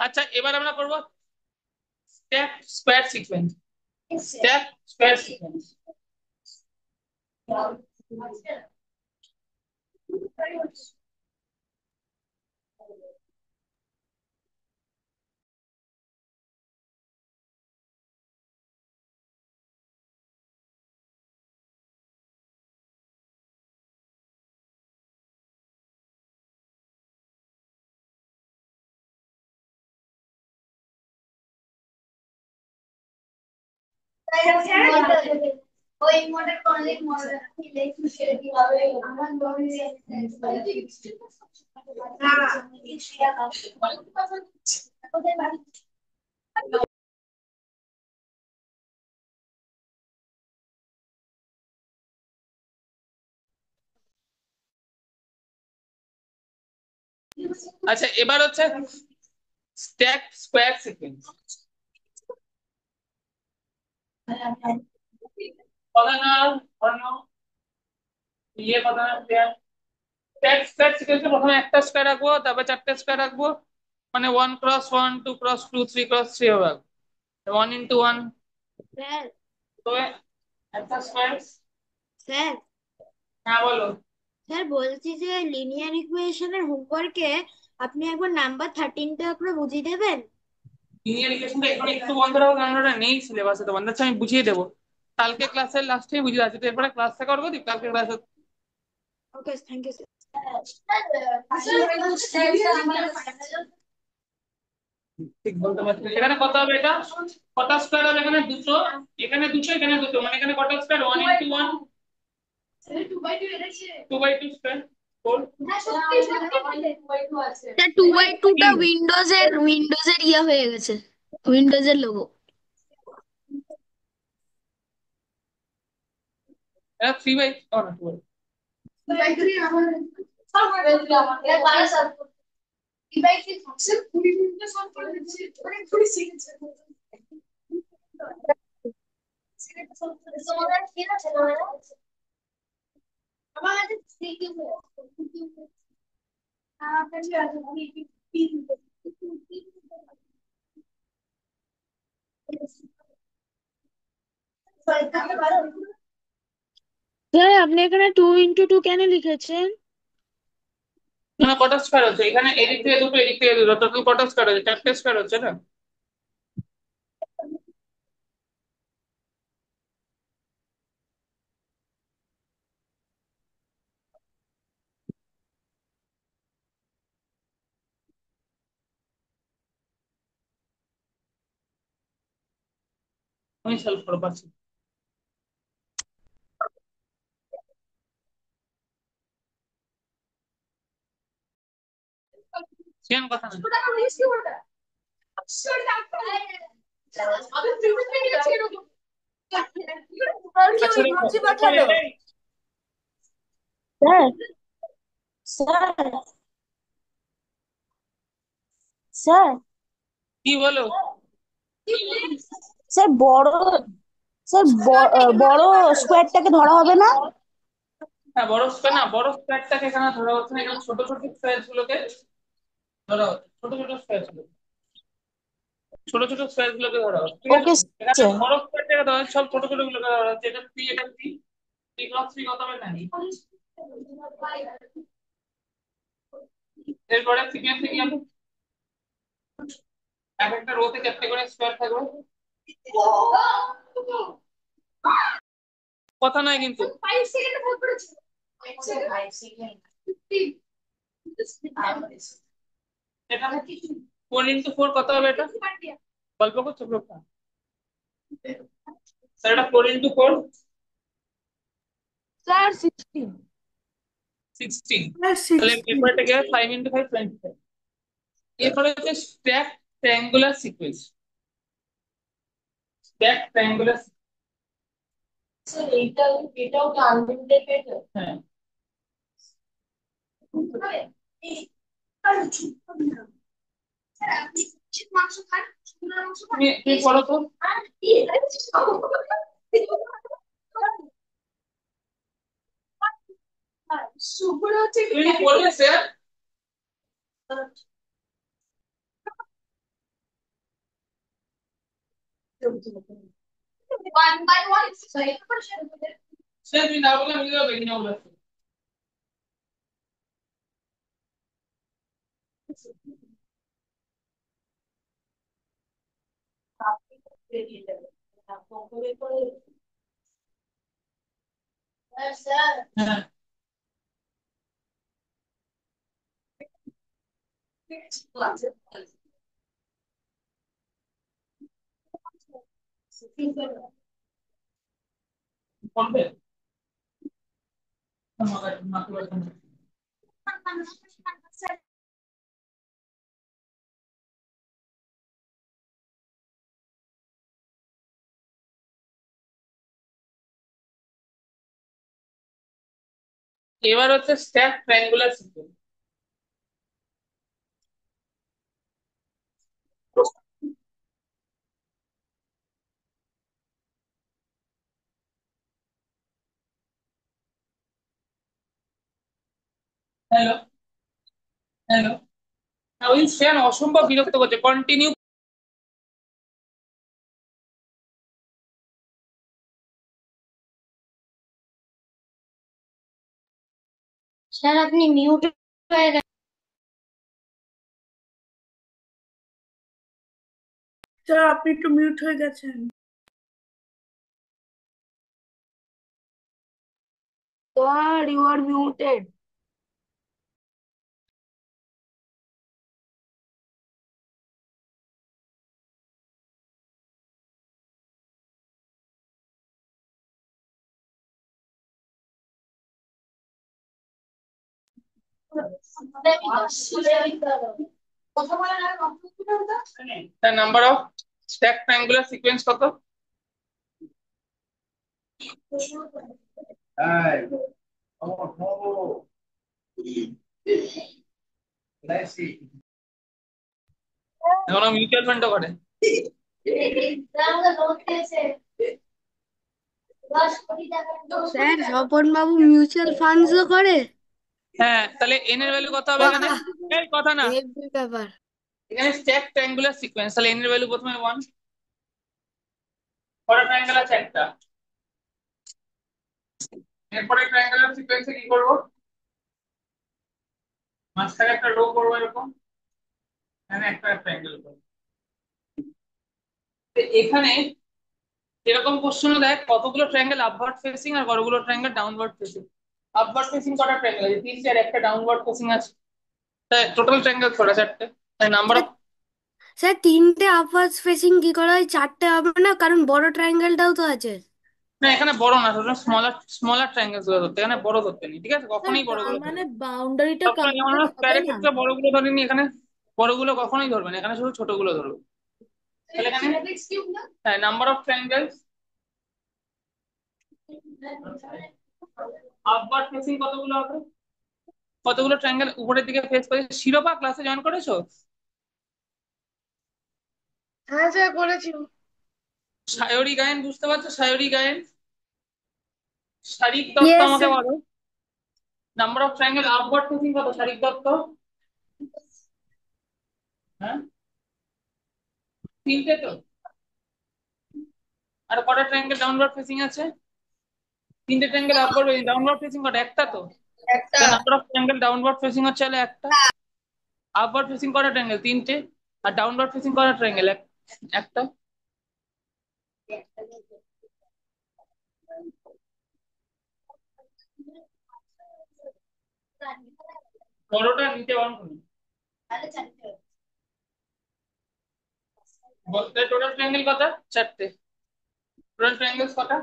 আচ্ছা এবার আমরা করবো step square sequence. Step square sequence. আচ্ছা, এবার হচ্ছে স্ট্যাক স্কোয়ার সিকোয়েন্স। কথা না ধরো, কথা না স্ট্যাক স্কোয়ার সিকোয়েন্সে প্রথমে একটা স্কোয়ার রাখবো, তারপর চারটে স্কোয়ার রাখবো, মানে 1x1, 2x2, 3x3 হবে, 1 into 1। স্যার তো একটা স্কোয়ার। স্যার হ্যাঁ বলো। স্যার বলছি যে লিনিয়ার ইকুয়েশনের হোমওয়ার্কে আপনি একবার নাম্বার 13টা করে বুঝিয়ে দেবেন। লিনিয়ার ইকুয়েশনটা এখন একটু বন্ধ রাখো, কারণ ওটা নেই সিলেবাসে, তো বন্ধ হচ্ছে, আমি বুঝিয়ে দেবো কালকে ক্লাসের লাস্টে বুঝিয়ে যাচ্ছি, তো এরপরে ক্লাসটা করবো, কালকে ক্লাসে ওকে, থ্যাংক ইউ স্যার। ঠিক বলতে পারছি না। এখানে কত হবে এটা? কটা স্কোয়ার হবে? এখানে দুটো, এখানে দুটো, এখানে দুটো, মানে এখানে কটা square? 1 into 1, 2 by 2 square, 4। Sir 2/2টা উইন্ডোজের ইয়ে হয়ে গেছে, উইন্ডোজের লোগো। এটা 3 by, ও না 2 by। স্যার আপনি এখানে 2 into 2 কেন লিখেছেন? এখানে কটা স্কোয়ার হচ্ছে? এখানে এদিক থেকে দুটো, এদিক থেকে দুটো, টোটাল কটা স্কোয়ার হচ্ছে? চারটে স্কোয়ার হচ্ছে না? আমি সলভ করে পারছি। সেম কথা না। আচ্ছা দেখো, এরপরে স্যার স্যার স্যার কি বলো? স্যার বড় স্কোয়ারটাকে ধরা হবে না? হ্যাঁ, বড় স্কোয়ার না, বড় স্কোয়ারটাকে এখানে ধরা হচ্ছে না, এখানে ছোট ছোট স্কোয়ার গুলোকে ধরা হচ্ছে, ছোট ছোট স্কোয়ার গুলো, ছোট ছোট স্কোয়ার গুলোকে ধরা হচ্ছে, ঠিক আছে? ওকে এখানে স্যার। বড় স্কোয়ারটাকে ধরা হচ্ছে, সব ছোট ছোট গুলোকে ধরা হচ্ছে। এটা 3, এটা 3, 3 × 3 কত হবে? 9। এরপরে সিকোয়েন্সে কি হবে? এক একটা রোতে চারটে করে স্কোয়ার থাকবে, কথা নয় কিন্তু। এটা 4 × 4 কত হবে? এটা গল্প করছো প্রজ্ঞা? স্যার এটা 4 × 4 স্যার 16। 16। স্যার তাহলে 16। এরপরে এটা কি হবে? 5 × 5 25। এরপরে হচ্ছে stack triangular sequence. Stack triangular, হ্যাঁ। তুমি পড়ো তো। তুমি কি পড়বে স্যার? স্যার তুমি না বলে আমি দেখি না বলে। হ্যাঁ। করবে? এবার হচ্ছে stack triangular sequence. Hello, hello. ওই শ্রেয়ান অসম্ভব বিরক্ত করছে, কন্টিনিউ। স্যার আপনি মিউট হয়ে গেছেন। স্যার আপনি একটু মিউট হয়ে গেছেন। Sir you are muted. The number of stacked triangular sequence কত? এখনো মিউচুয়াল ফান্ডও করে। স্যার স্বপন বাবু মিউচুয়াল ফান্ডসও করে? হ্যাঁ, তাহলে এন এর ভ্যালু কত হবে এখানে? বাহ, এই কথা না, হেভি ব্যাপার। এখানে স্ট্যাক ট্রায়াঙ্গুলার সিকোয়েন্স, তাহলে এন এর ভ্যালু প্রথমে 1। কটা ট্রায়াঙ্গেল আছে? একটা। এরপরে ট্রায়াঙ্গুলার সিকোয়েন্সে কি করব? মাঝখানে একটা রো করবো এরকম, এখানে একটা ট্রায়াঙ্গেল করবো। তো এখানে এরকম কোশ্চেন দেয় কতগুলো ট্রায়াঙ্গেল আপওয়ার্ড ফেসিং আর কতগুলো triangle downward facing. Upward facing কটা ট্রায়াঙ্গেল আছে? 3 4, একটা ডাউনওয়ার্ড ফেসিং আছে। তাই টোটাল ট্রায়াঙ্গেল কটা? 4টে। তাই নাম্বার অফ, স্যার তিনটে আপওয়ার্ড ফেসিং কি করে হয়? চারটে হবে না, কারণ বড় ট্রায়াঙ্গেলটাও তো আছে। না এখানে বড় না, টোটাল স্মলার স্মলার ট্রায়াঙ্গেলস গুলো ধরতে, এখানে বড় ধরতে নেই, ঠিক আছে? স্যার কখনোই তার বড়গুলো মানে ধরবে। বাউন্ডারিটা সবসময় যেমন কমপ্লিট আমরা হবে স্কয়ারের না। ক্ষেত্রে বড়গুলো ধরিনি, এখানে বড়গুলো কখনোই ধরবে না, এখানে শুধু ছোটগুলো ধরবে। তাহলে এখানে হ্যাঁ, number of triangles upward facing কতগুলো হবে? কতগুলো ট্রায়াঙ্গেল উপরের দিকে ফেস করে? শিরোপা ক্লাসে জয়েন করেছো? হ্যাঁ স্যার করেছি। সায়রি গায়েন বুঝতে পারছো? সায়রি গায়েন, শারিক দত্ত ইয়েস আমাকে স্যার। বলো number of triangle upward facing কত? শারিক দত্ত। হ্যাঁ, 3টে তো। আর কটা ট্রায়াঙ্গেল ডাউনওয়ার্ড ফেসিং আছে? 3টে ট্রায়াঙ্গেল আপওয়ার্ড ডাউনওয়ার্ড ফেসিং কটা? একটা তো। একটা। Number of triangle downward facing হচ্ছে হলো একটা। আপওয়ার্ড ফেসিং কটা ট্রায়াঙ্গেল? 3টে। আর ডাউনওয়ার্ড ফেসিং কটা ট্রায়াঙ্গেল? একটা। বড়টা নিচে অন করুন। টোটাল ট্রায়াঙ্গেল কটা? 4টে। টোটাল ট্রায়াঙ্গেলস কটা?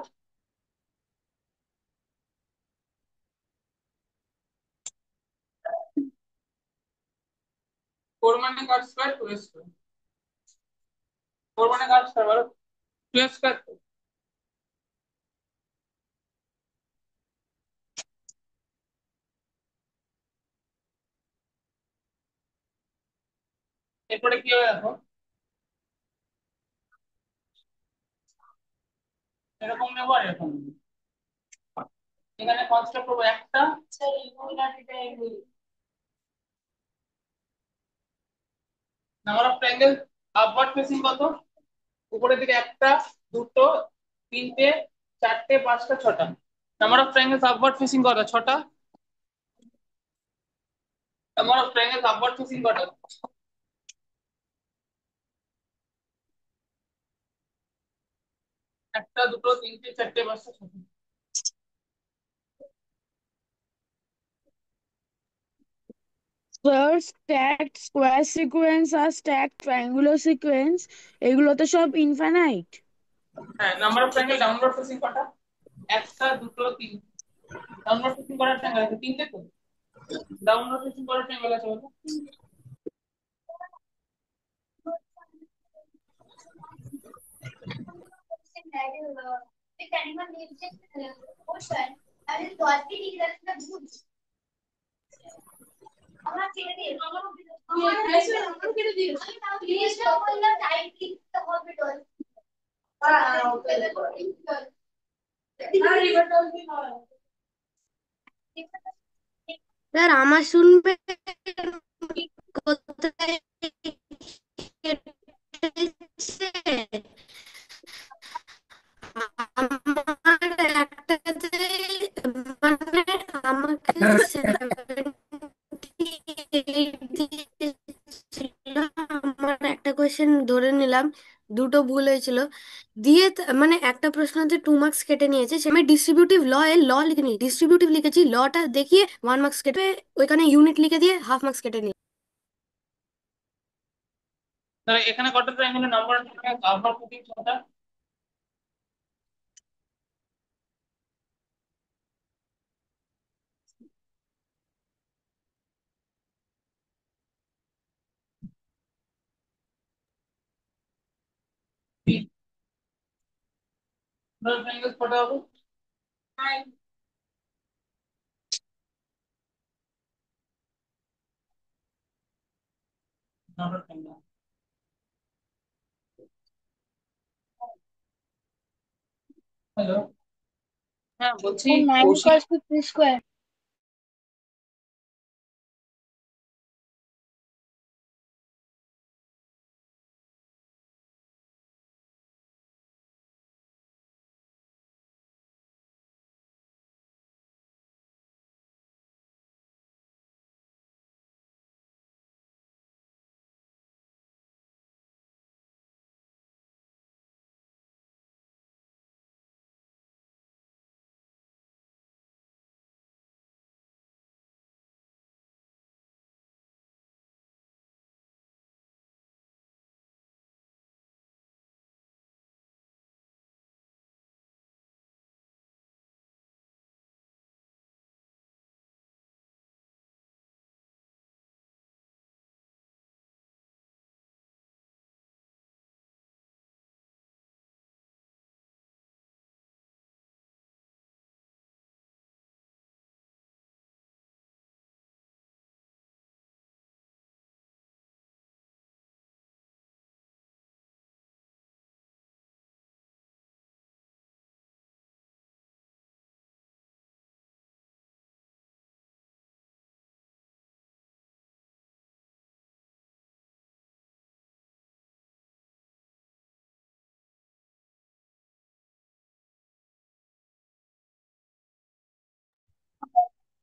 ফোর মানে কার স্কয়ার? 2 স্কয়ার। 4 মানে কার স্কয়ার বলো? 2 স্কয়ার। এরপরে কি হবে দেখো, এরকম নেবো আর এরকম নেবো। এখানে কনস্ট্রাক্ট করবো একটা। Number of triangle upward facing কত? উপরের দিকে একটা, দুটো, 3টে, 4টে, 5টা, 6টা। Number of triangles upward facing কত? 6টা। Number of triangles upward facing কত? একটা, দুটো, 3টে, 4টে, 5টা, 6টা। স্যার স্ট্যাকড স্কোয়ার সিকোয়েন্স আর স্ট্যাকড ট্রায়াঙ্গুলার সিকোয়েন্স এগুলো তো সব ইনফাইনাইট। হ্যাঁ, number of triangle downward facing কটা? একটা, দুটো, তিন। ডাউনওয়ার্ড ফেসিং করার ট্রায়াঙ্গেল আছে তিনটে তো। ডাউনওয়ার্ড ফেসিং করার ট্রায়াঙ্গেল আছে বলো। স্যার আমার শুনবে কোথায় কেটেছে? আমার একটাতে মানে আমাকে 78 দিয়েছিল। আমার একটা কোয়েশ্চেন ধরে নিলাম দুটো ভুল হয়েছিল, দিয়ে মানে একটা প্রশ্নতে 2 মার্কস কেটে নিয়েছে। সে আমি ডিস্ট্রিবিউটিভ ল এর ল লিখিনি, ডিস্ট্রিবিউটিভ লিখেছি, লটা দেখিয়ে 1 মার্কস কেটে ওইখানে ইউনিট লিখে দিয়ে ½ মার্কস কেটে নিয়ে। তাহলে এখানে কত ট্রায়াঙ্গেলের নাম্বার আছে? আবার প্রতি ছটা। ট্রায়াঙ্গেল কটা হবে? নটা ট্রায়াঙ্গেল। হ্যালো, হ্যাঁ বলছি nine Kaushik. Equals to 3 square.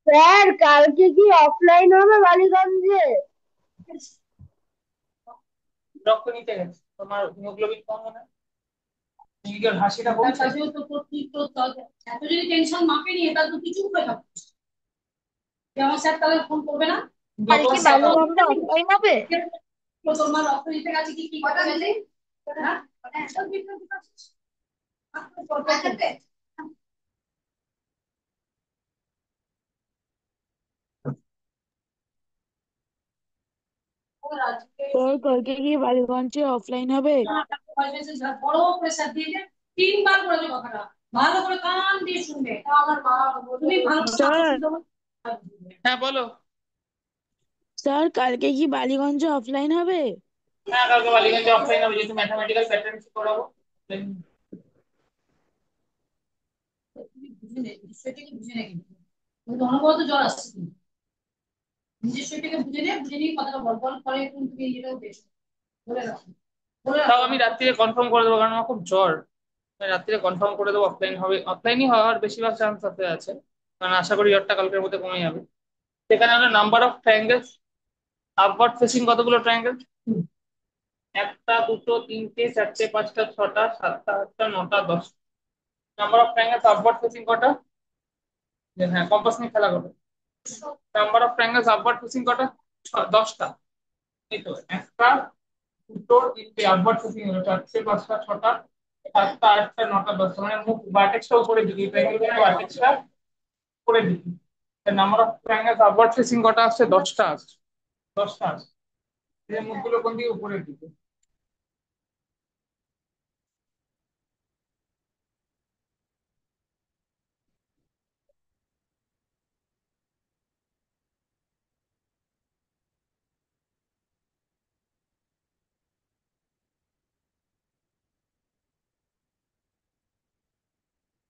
Sir কালকে কি অফলাইন হবে বালিগঞ্জে? রক্ত নিতে গেছে, তোমার হিমোগ্লোবিন কম মনে হয়। নিজের হাসিটা কমছে। এত যদি টেনশন মাকে নিয়ে তাহলে তো কিছু উপায় হবে। আমার স্যার তাহলে ফোন করবে না? আর কি বালুগঞ্জে অফলাইন হবে? তোর মা রক্ত দিতে গেছে কি কি কথা গেছে? হ্যাঁ, স্যার কালকে কি বালিগঞ্জে অফলাইন হবে? বড় প্রেসার দিয়ে যে 3 বার বলেছে কথাটা, ভালো করে কান দিয়ে শুনবে। আমার মা তুমি ভালো করে কথা স্যার শুনতে হবে। হ্যাঁ বলো। স্যার কালকে কি বালিগঞ্জে অফলাইন হবে? হ্যাঁ কালকে বালিগঞ্জে অফলাইন হবে, যেহেতু ম্যাথামেটিক্যাল প্যাটার্ন করাবো। তুমি বুঝে নে, বিষয়টাকে বুঝে নে কিন্তু। তুমি অনবরত জ্বর আসছে কিন্তু। নিজের শরীরটাকে বুঝে নে, বুঝে নিয়ে কথাটা বল বল পরে তুমি এটাও বেশ বলে রাখো। তাও আমি রাত্রিরে কনফার্ম করে দেবো, কারণ আমার খুব জ্বর। আমি রাত্রিরে কনফার্ম করে দেবো অফলাইন হবে, অফলাইনই হওয়ার বেশিরভাগ চান্স আছে। কারণ আশা করি জ্বরটা কালকের মধ্যে কমে যাবে। সেখানে আমরা number of triangles, upward facing কতগুলো ট্রায়াঙ্গেল? একটা, দুটো, তিনটে, চারটে, পাঁচটা, ছটা, সাতটা, আটটা, নটা, 10। Number of triangles upward facing কটা? হ্যাঁ, কম্পাস নিয়ে খেলা করো। Number of triangles upward facing কটা? 10টা। এই তো একটা, দুটো, তিনটে আপওয়ার্ড ফেসিং হলো, চারটে, পাঁচটা, ছটা, সাতটা, আটটা, নটা, দশটা, মানে মুখ ভার্টেক্সটা উপরে দিকে, ট্রায়াঙ্গেল ভার্টেক্সটা উপরে দিকে। Number of triangle upward facing কটা আসছে? 10টা আসছে। 10টা আসছে। এই মুখগুলো কোন দিকে? উপরের দিকে।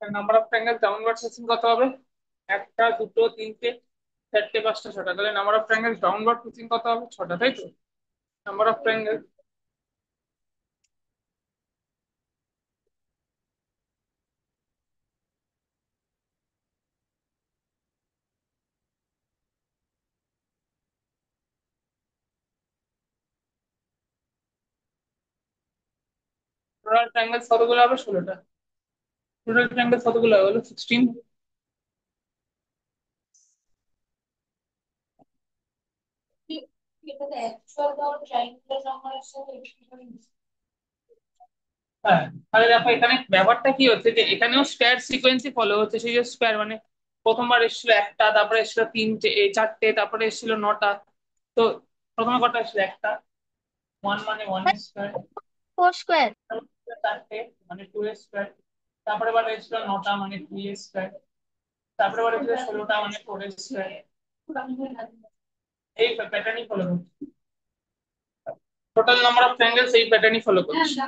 Number of triangle downward facing কত হবে? একটা, দুটো, তিনটে, চারটে, পাঁচটা, ছটা। তাহলে number of triangle downward facing কত হবে? ছটা, তাই তো? Number of triangle, total triangle কতগুলো হবে? 16টা। টোটাল ট্রায়াঙ্গেল কতগুলো হবে বলো? 16। হ্যাঁ, তাহলে দেখো এখানে ব্যাপারটা কি হচ্ছে, যে এখানেও স্কোয়ার সিকোয়েন্সই ফলো হচ্ছে। সেই যে স্কোয়ার মানে প্রথমবার এসেছিল একটা, তারপরে এসেছিল তিনটে, চারটে, তারপরে এসেছিল নটা। তো প্রথমে কটা এসেছিল? একটা। ওয়ান মানে ওয়ান স্কোয়ার। 4 স্কোয়ার। চারটে মানে টু স্কোয়ার। তারপরে বার এসেছিল নটা মানে থ্রি স্কোয়ার। তারপরে বার এসেছিল 16টা মানে ফোর স্কোয়ার। এই প্যাটার্নই ফলো করছে। টোটাল নাম্বার অফ ট্রায়াঙ্গেলস এই প্যাটার্নই ফলো করছে।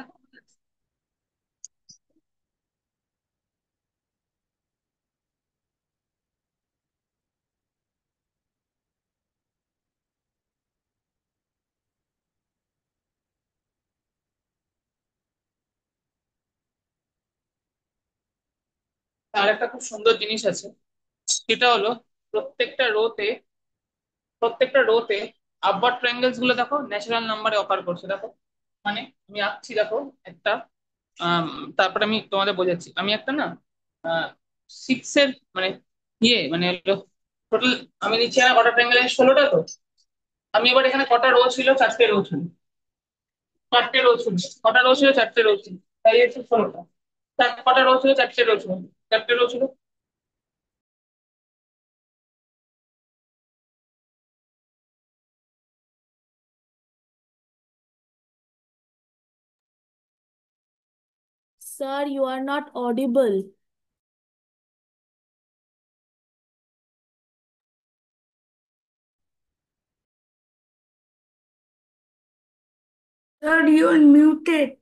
আর একটা খুব সুন্দর জিনিস আছে, সেটা হলো প্রত্যেকটা রোতে, প্রত্যেকটা রোতে আপওয়ার্ড ট্রায়াঙ্গেলস গুলো দেখো ন্যাচারাল নাম্বারে অকার করছে। দেখো মানে আমি আঁকছি, দেখো একটা, আম, তারপরে আমি তোমাদের বোঝাচ্ছি। আমি একটা না, 6 এর মানে মানে হলো টোটাল, আমি নিচে কটা ট্রায়াঙ্গেল আছে? 16টা তো। আমি এবার এখানে কটা রো ছিল? 4টে রো ছিল। 4টে রো ছিল। কটা রো ছিল? 4টে রো ছিল। তাই হচ্ছে 16টা। কটা রো ছিল? 4টে রো ছিল। 4টে রো ছিল। Sir, you are not audible. Sir, you are muted.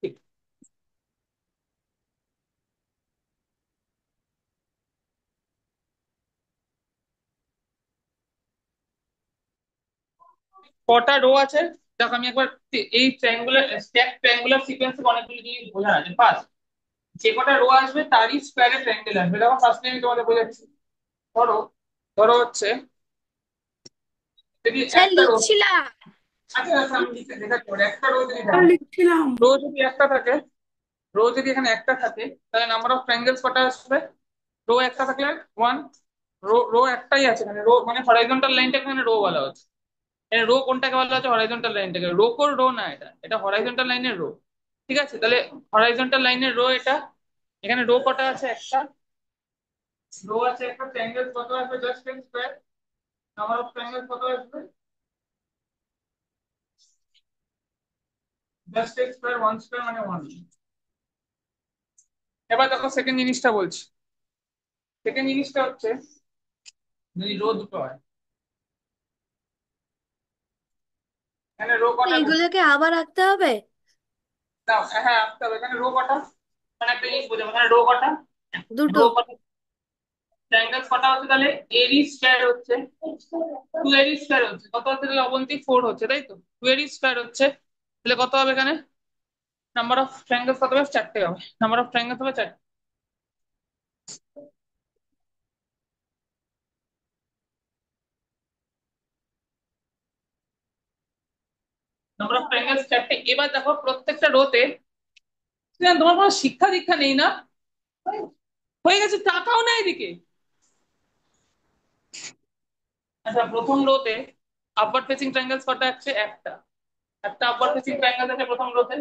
ঠিক। কটা রো আছে? দেখো আমি একবার এই ট্রায়াঙ্গুলার স্ট্যাক ট্রায়াঙ্গুলার সিকোয়েন্স অনেকগুলো জিনিস বোঝা আছে। ফার্স্ট, যে কটা রো আসবে তারই স্কোয়ারে ট্রায়াঙ্গেল আসবে। দেখো ফার্স্টে আমি তোমাদের বোঝাচ্ছি। ধরো, ধরো হচ্ছে, যদি স্যার একটা রো, লিখছিলাম। আচ্ছা আচ্ছা আমি দেখাচ্ছি। একটা রো যদি Sir, থাকে, লিখছিলাম। রো যদি একটা থাকে, রো যদি এখানে একটা থাকে, তাহলে নাম্বার অফ ট্রায়াঙ্গেলস কটা আসবে? রো একটা থাকলে ওয়ান। রো রো একটাই আছে এখানে। রো মানে হরাইজন্টাল লাইনটা এখানে রো বলা হচ্ছে। রো কোনটাকে বলা হচ্ছে? হরাইজন্টাল লাইনটাকে। রো কোর রো না, এটা এটা হরাইজন্টাল লাইনের রো। ঠিক আছে, তাহলে হরাইজন্টাল লাইনের রো এটা। এখানে রো কটা আছে? একটা রো আছে একটা। ট্রায়াঙ্গেল কত আসবে? Just ten square. Number of triangle কত আসবে? Just ten square, one square মানে ওয়ান। এবার দেখো সেকেন্ড জিনিসটা বলছি। সেকেন্ড জিনিসটা হচ্ছে, যদি রো দুটো হয়, এখানে রো কটা বলছি? এগুলোকে আবার আঁকতে হবে? দাও, হ্যাঁ আসতে হবে। এখানে রো কটা? মানে একটা জিনিস বোঝাবো, এখানে রো কটা? দুটো। রো কটা? ট্রায়াঙ্গেলস কটা হচ্ছে তাহলে? এরই স্কয়ার হচ্ছে টু, এরই স্কয়ার হচ্ছে কত হচ্ছে তাহলে? অবন্তি 4 হচ্ছে, তাই তো? টু এরই স্কয়ার হচ্ছে, তাহলে কত হবে এখানে? নাম্বার অফ ট্রায়াঙ্গেলস কত হবে? 4টে হবে। নাম্বার অফ ট্রায়াঙ্গেলস হবে 4টে। নাম্বার অফ ট্রায়াঙ্গেলস 4টে। এবার দেখো প্রত্যেকটা রোতে, তোমার কোনো শিক্ষা দীক্ষা নেই না, হয়ে গেছে, টাকাও না এদিকে। আচ্ছা, প্রথম রোতে আপওয়ার্ড ফেসিং ট্রায়াঙ্গেলস কটা আছে? একটা। একটা আপওয়ার্ড ফেসিং ট্রায়াঙ্গেল আছে প্রথম রোতে।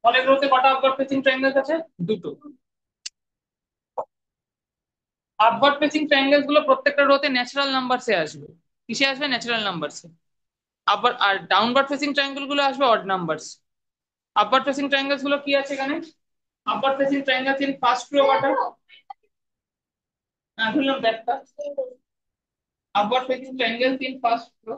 পরের রোতে কটা আপওয়ার্ড ফেসিং ট্রায়াঙ্গেলস আছে? দুটো। আপওয়ার্ড ফেসিং ট্রায়াঙ্গেলস গুলো প্রত্যেকটা রোতে ন্যাচারাল নাম্বারসে আসবে। কিসে আসবে? ন্যাচারাল নাম্বারসে। আবার আর ডাউনওয়ার্ড ফেসিং ট্রায়াঙ্গেল গুলো আসবে odd numbers. Upward facing triangles গুলো কি আছে এখানে? Upward facing triangles in first row কটা? ধরলাম একটা। Upward facing triangles in first rho,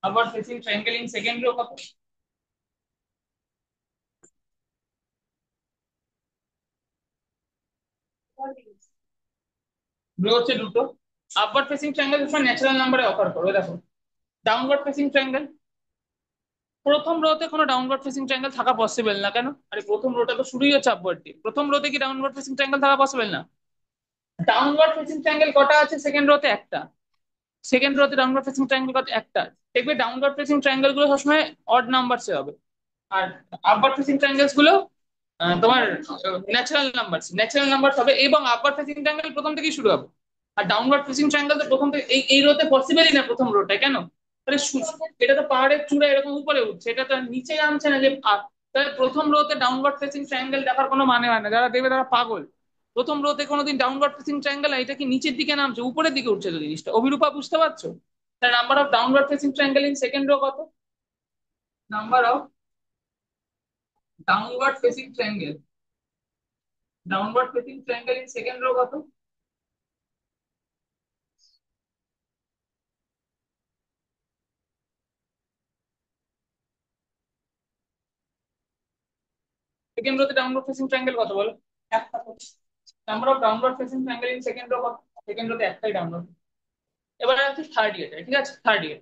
upward facing triangle in second row কত? রো হচ্ছে দুটো। আপওয়ার্ড ফেসিং ট্রায়াঙ্গেল সবসময় ন্যাচারাল নাম্বারে অফার করবে। দেখো ডাউনওয়ার্ড ফেসিং ট্রায়াঙ্গেল, প্রথম রোতে কোনো ডাউনওয়ার্ড ফেসিং ট্রায়াঙ্গেল থাকা পসিবল না। কেন? আরে প্রথম রোটা তো শুরুই হচ্ছে আপওয়ার্ড দিয়ে, প্রথম রোতে কি ডাউনওয়ার্ড ফেসিং ট্রায়াঙ্গেল থাকা পসিবল না? ডাউনওয়ার্ড ফেসিং ট্রায়াঙ্গেল কটা আছে সেকেন্ড রোতে? একটা। সেকেন্ড রোতে ডাউনওয়ার্ড ফেসিং ট্রায়াঙ্গেল কত? একটা। দেখবে ডাউনওয়ার্ড ফেসিং ট্রায়াঙ্গেল গুলো সবসময় অড নাম্বারসে হবে, আর আপওয়ার্ড ফেসিং ট্রায়াঙ্গেলস গুলো তোমার ন্যাচারাল নাম্বার হবে, এবং আপওয়ার্ড ফেসিং ট্রায়াঙ্গেল প্রথম থেকেই শুরু হবে। আর ডাউনওয়ার্ড ফেসিং ট্রায়াঙ্গেল তো প্রথম থেকে এই রোতে পসিবলই না, প্রথম রোটা। কেন? তাহলে এটা তো পাহাড়ের চূড়া এরকম উপরে উঠছে, এটা তো নিচে নামছে না যে তাহলে প্রথম রোতে ডাউনওয়ার্ড ফেসিং ট্রায়াঙ্গেল দেখার কোনো মানে হয় না। যারা দেখবে তারা পাগল। প্রথম রোতে কোনোদিন ডাউনওয়ার্ড ফেসিং ট্রায়াঙ্গেল, এটা কি নিচের দিকে নামছে, উপরের দিকে উঠছে? তো জিনিসটা অভিরূপা, বুঝতে পারছো? তাহলে number of downward facing triangle in second row কত? Number of downward facing triangle, downward facing triangle in second row কত? সেকেন্ড রোতে ডাউনওয়ার্ড ফেসিং ট্রায়াঙ্গেল কত বলো? একটা। Number of downward facing triangle in second row কত? Second রোতে একটাই downward. এবার আছে থার্ড ইয়ার, ঠিক আছে, থার্ড ইয়ার।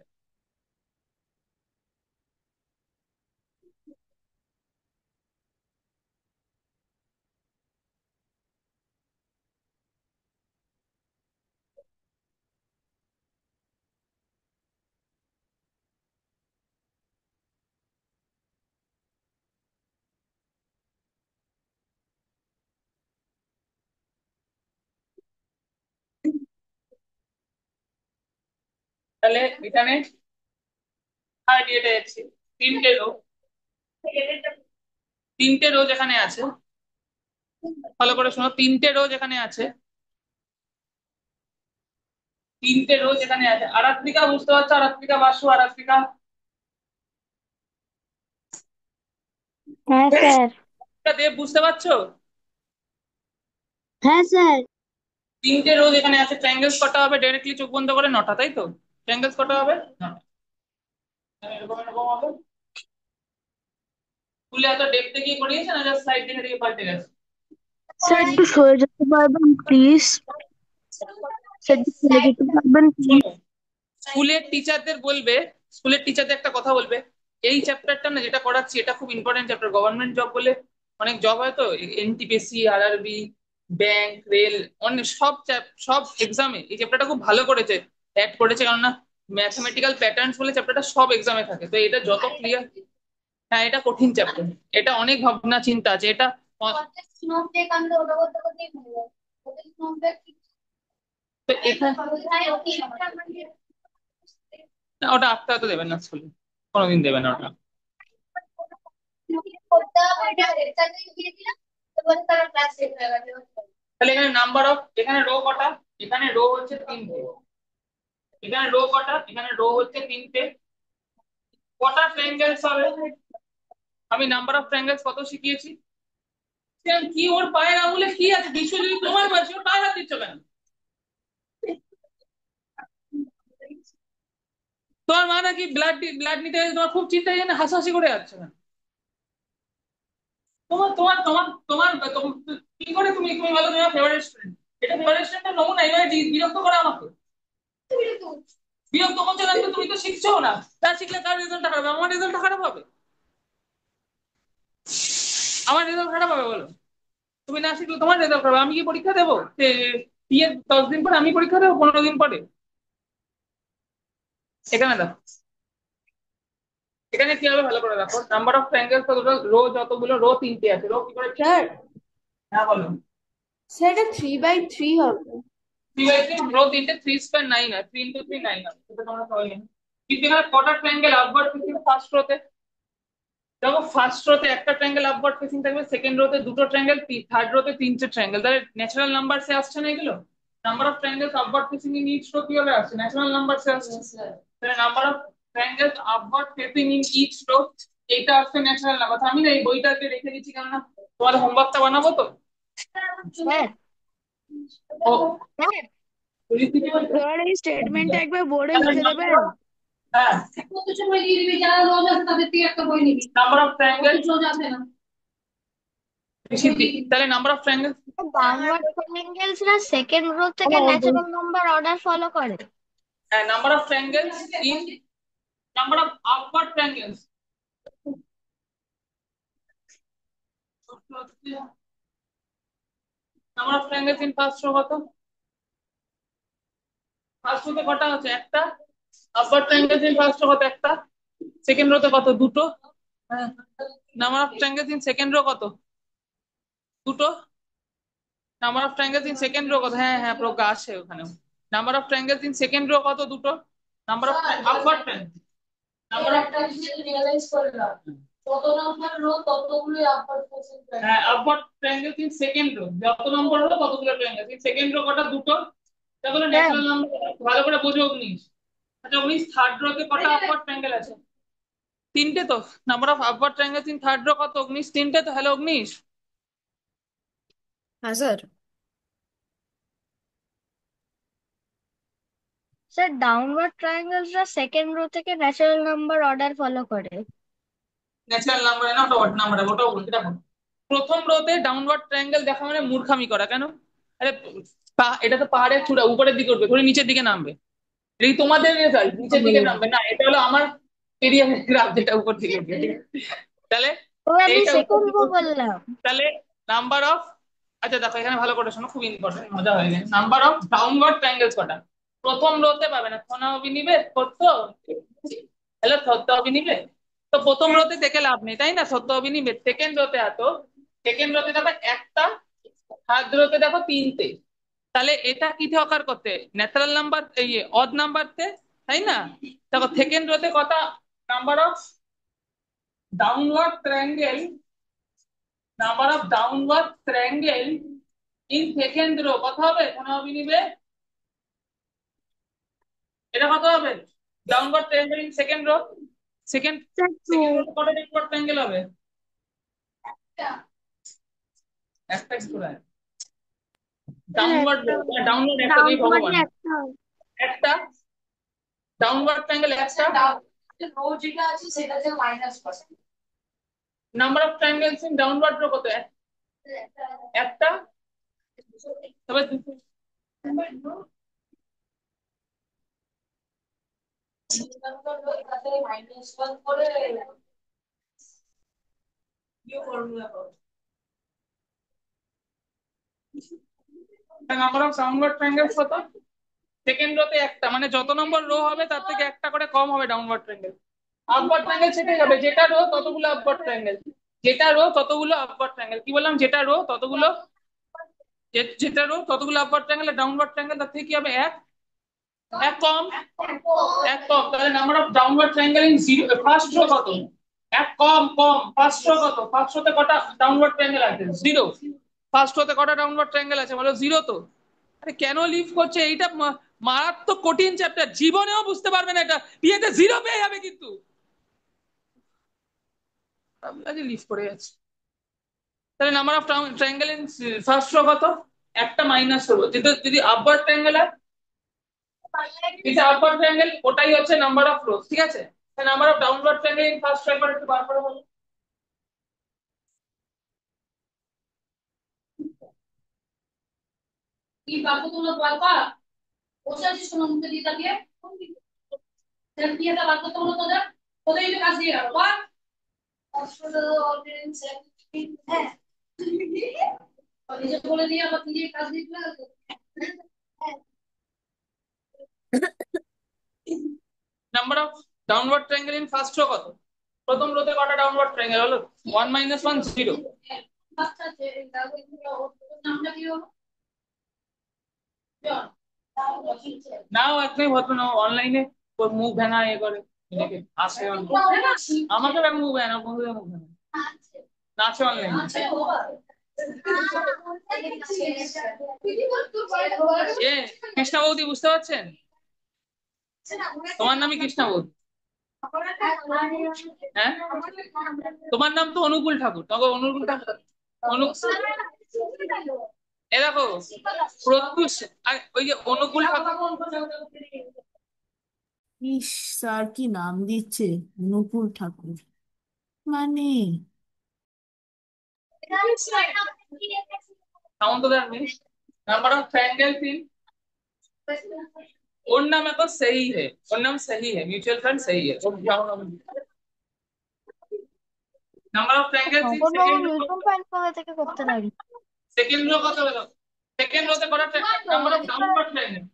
তাহলে এখানে থার্ড ইয়ারে যাচ্ছি। তিনটে রো, তিনটে রো যেখানে আছে, ভালো করে শোনো, তিনটে রো যেখানে আছে, তিনটে রো যেখানে আছে, আরাত্রিকা বুঝতে পারছো? আরাত্রিকা, বাসু, আরাত্রিকা, হ্যাঁ স্যার। দেব, বুঝতে পারছো? হ্যাঁ স্যার। তিনটে রো যেখানে আছে, ট্রায়াঙ্গেলস কটা হবে? ডাইরেক্টলি চোখ বন্ধ করে 9টা, তাই তো? ট্রায়াঙ্গেলস কটা হবে? 9টা। এরকম এরকম হবে। স্কুলে এত ডেপথে গিয়ে করিয়েছে না, জাস্ট সাইড দেখে দেখে পাল্টে গেছে। স্যার একটু সরে যেতে পারবেন প্লিজ? স্যার একটু সরে যেতে পারবেন প্লিজ? শোনো, স্কুলের টিচারদের বলবে, স্কুলের টিচারদের একটা কথা বলবে, এই চ্যাপ্টারটা না যেটা করাচ্ছি এটা খুব ইম্পর্টেন্ট চ্যাপ্টার। গভর্নমেন্ট জব বলে অনেক জব হয় তো, এনটিপিসি, আরআরবি, ব্যাংক, রেল, অনেক সব এক্সামে এই চ্যাপ্টারটা খুব ভালো করেছে, অ্যাড করেছে। কেননা ম্যাথমেটিক্যাল প্যাটার্নস বলে চ্যাপ্টারটা সব এক্সামে থাকে, তো এটা যত ক্লিয়ার। হ্যাঁ, এটা কঠিন চ্যাপ্টার, এটা অনেক ভাবনা চিন্তা আছে এটা। তো এখানে না, ওটা আঁকতে হয়তো দেবেন না স্কুলে, কোনোদিন দেবেন না ওটা। তাহলে এখানে নাম্বার অফ, এখানে রো কটা? এখানে রো হচ্ছে তিনটে। এখানে রো কটা? এখানে রো হচ্ছে তিনটে। কটা ট্রায়াঙ্গেলস হবে? আমি নাম্বার অফ ট্রায়াঙ্গেলস কত শিখিয়েছি? কি ওর পায়ের আঙুলে কি আছে? বিশ্ব যদি তোমার বয়সী, ওর পায়ে হাত দিচ্ছ কেন? তোমার মা নাকি ব্লাড নিতে গেছে, তোমার খুব চিন্তা, জন্য হাসাহাসি করে যাচ্ছে না? তোমার তোমার তোমার তোমার কি করে তুমি তুমি বলো তোমার ফেভারিট স্টুডেন্ট? এটা ফেভারিট স্টুডেন্টের নমুনা, এবারে বিরক্ত করে আমাকে। বিরক্ত করছো না, তুমি তো শিখছো না। তার শিখলে কার রেজাল্টটা খারাপ হবে? আমার রেজাল্টটা খারাপ হবে? আমার রেজাল্ট খারাপ হবে বলো? তুমি না শিখলে তোমার রেজাল্ট খারাপ, আমি কি পরীক্ষা দেবো? বিয়ের 10 দিন পরে আমি পরীক্ষা দেবো, 15 দিন পরে? এখানে দেখো, এখানে কি হবে ভালো করে দেখো, নাম্বার অফ ট্রায়াঙ্গেলস কতটা, রো যতগুলো, রো 3টে আছে, রো কি করে ঠিক স্যার আছে? হ্যাঁ বলো। সেটা 3/3 হবে। 3/3, রো 3টে, 3 স্কয়ার 9 হয়, 3 ইন্টু 3 9 হয়, সেটা তোমরা সবাই জানো। কিন্তু এখানে কটা ট্রায়াঙ্গেল আপওয়ার্ড ফেসিং ফার্স্ট রোতে? দেখো ফার্স্ট রোতে একটা ট্রায়াঙ্গেল আপওয়ার্ড ফেসিং থাকবে, সেকেন্ড রোতে দুটো ট্রায়াঙ্গেল, থার্ড রোতে 3টে ট্রায়াঙ্গেল, তাহলে ন্যাচারাল নাম্বার সে আসছে না এগুলো? Number of triangles upward facing in each row কিভাবে আসছে? ন্যাচারাল নাম্বার সে আসছে। তাহলে number of triangles upward facing in each row, এইটা আসছে ন্যাচারাল নাম্বার। আমি না এই বইটাকে রেখে দিচ্ছি, কেননা তোমাদের হোমওয়ার্কটা বানাবো তো। স্যার ও স্যার বুঝেছি। স্যার এই স্টেটমেন্টটা একবার বোর্ডে লিখে দেবেন। হ্যাঁ, নাম্বার অফ ট্রায়াঙ্গেলস, তাহলে number of triangles, downward triangles না সেকেন্ড রো থেকে ন্যাচারাল নাম্বার অর্ডার ফলো করে। হ্যাঁ, number of triangles in, number of upward triangles, number of triangles in first rho কত? ফার্স্ট রোতে কটা আছে? একটা। Upward triangles in first rho কত? একটা। সেকেন্ড রোতে কত? দুটো। হ্যাঁ, number of triangles in second row কত? দুটো। Number of triangles in second row কত? হ্যাঁ হ্যাঁ, প্রজ্ঞা আছে ওখানে। Number of triangles in second row কত? দুটো। Number of upward triangle, number of, হ্যাঁ upward triangles in second row, যত নম্বর রো ততগুলো ট্রায়াঙ্গেল, ইন সেকেন্ড রো কটা? দুটো। তাহলে হ্যাঁ ন্যাচারাল নাম্বার, ভালো করে বোঝো 19। আচ্ছা 19, থার্ড রোতে কটা আপওয়ার্ড ট্রায়াঙ্গেল আছে? 3টে তো। Number of upward triangles in third row কত? 19, 3টে তো। হ্যালো 19। হ্যাঁ স্যার। স্যার ডাউনওয়ার্ড ট্রায়াঙ্গেলসরা সেকেন্ড রো থেকে ন্যাচারাল নাম্বার অর্ডার ফলো করে। ন্যাচারাল নাম্বার না, ওটা অড নাম্বার, ওটাও বলতে দেখো। প্রথম রোতে ডাউনওয়ার্ড ট্রায়াঙ্গেল দেখা মানে মূর্খামি করা, কেন? আরে এটা তো পাহাড়ের চূড়া, উপরের দিকে উঠবে, থোড়ি নিচের দিকে নামবে। এটা কি তোমাদের রেজাল্ট নিচের দিকে নামবে? না, এটা হলো আমার এরিয়ার গ্রাফ, যেটা উপর দিকে উঠবে, ঠিক আছে? তাহলে তো আমি এইটা উপর সেকেন্ড দিকে রো উঠবে। বললাম। তাহলে নাম্বার অফ, আচ্ছা দেখো এখানে ভালো করে শোনো, খুব ইম্পর্টেন্ট, মজা হয়ে গেছে। নাম্বার অফ ডাউনওয়ার্ড ট্রায়াঙ্গেলস কটা? প্রথম রোতে পাবে না, থনা অবিনিবে সত্য, হ্যালো সত্য অবিনিবে। তো প্রথম রোতে দেখে লাভ নেই, তাই না? সত্য অবিনিবে। সেকেন্ড রোতে এত, সেকেন্ড রোতে দেখো একটা, থার্ড রোতে দেখো 3টে। তাহলে এটা কি অকার করতে? ন্যাচারাল নাম্বার, এই অড নাম্বার তে, তাই না? দেখো সেকেন্ড রোতে কটা number of downward triangle, number of downward triangle in second row কত হবে? কোনো অবিনিবে, এটা কত হবে? Downward triangle in second row, second, sir two. Second row কটা ডাউনওয়ার্ড ট্রায়াঙ্গেল হবে? একটা স্কোয়ার। ডাউনওয়ার্ড, ডাউনওয়ার্ড একটা দেই ডাউনওয়ার্ডে ভগবান, একটা। একটা ডাউনওয়ার্ড ট্রায়াঙ্গেল একটা। Number of triangles in downward row কত? একটা। তবে নাম্বার অফ ডাউনওয়ার্ড ট্রায়াঙ্গেলস কত? সেকেন্ড রোতে একটা, মানে যত নম্বর রো হবে তার থেকে একটা করে কম হবে ডাউনওয়ার্ড ট্রায়াঙ্গেল। আপওয়ার্ড ট্রায়াঙ্গেল সেটাই হবে, যেটা রো ততগুলো আপওয়ার্ড ট্রায়াঙ্গেল, যেটা রো ততগুলো আপওয়ার্ড ট্রায়াঙ্গেল। কি বললাম? যেটা রো ততগুলো, যেটা রো ততগুলো আপওয়ার্ড ট্রায়াঙ্গেল, ডাউনওয়ার্ড ট্রায়াঙ্গেল তার থেকে কি হবে? এক, এক কম, এক কম। তাহলে number of downward triangle in zero, first row কত? এক কম, কম। ফার্স্ট রো কত? ফার্স্ট রোতে কটা ডাউনওয়ার্ড ট্রায়াঙ্গেল আছে? জিরো। ফার্স্ট রোতে কটা ডাউনওয়ার্ড ট্রায়াঙ্গেল আছে বলো? জিরো তো। আরে কেন লিভ করছে এইটা? মারাত্মক কঠিন চ্যাপ্টার, জীবনেও বুঝতে পারবে না এটা, বিয়েতে জিরো পেয়ে যাবে কিন্তু। লিভ করে যাচ্ছে। তাহলে number of triangle in first rho কত? একটা মাইনাস করবো, যেটা যদি আপওয়ার্ড ট্রায়াঙ্গেল হয়, এটা আপওয়ার্ড ট্রায়াঙ্গেল, ওটাই হচ্ছে নাম্বার অফ রোজ, ঠিক আছে? Number of downward triangle in first rho একবার একটু বার করে বলো। কি বাক্য তোমরা পারবা? বসে আছিস কোনো মুখে দিয়ে তাকিয়ে, কি একটা বাক্য তোমরা তোদের, তোদের কাজ দিয়ে গেল বা number of downward triangle in first rho কত? প্রথম রোতে কটা ডাউনওয়ার্ড ট্রায়াঙ্গেল হলো? 1 - 1 0। নাও একটাই ভদ্র নাও অনলাইনে মুখ ভেঙা এ করে এদিকে আসে আমাকে মুখ ভেঙা বন্ধুদের মুখ ভেঙা নাচে অনলাইনে এ কৃষ্ণা বৌদি বুঝতে পারছেন? তোমার নামই কৃষ্ণা বৌদি? হ্যাঁ তোমার নাম তো অনুকূল ঠাকুর, তবে অনুকূল ঠাকুর এ দেখো প্রত্যুষ ওই যে অনুকূল ঠাকুর ইস, স্যার কি নাম দিচ্ছে, অনুকূল ঠাকুর মানে। साउंड नंबर ऑफ ट्रायंगल्स इन और नाम है तो सही है और नाम सही है म्यूचुअल फंड सही है number of triangles in second row কত হলো? সেকেন্ড রোতে কত নাম্বার অফ ডাউনওয়ার্ড ট্রায়াঙ্গেল?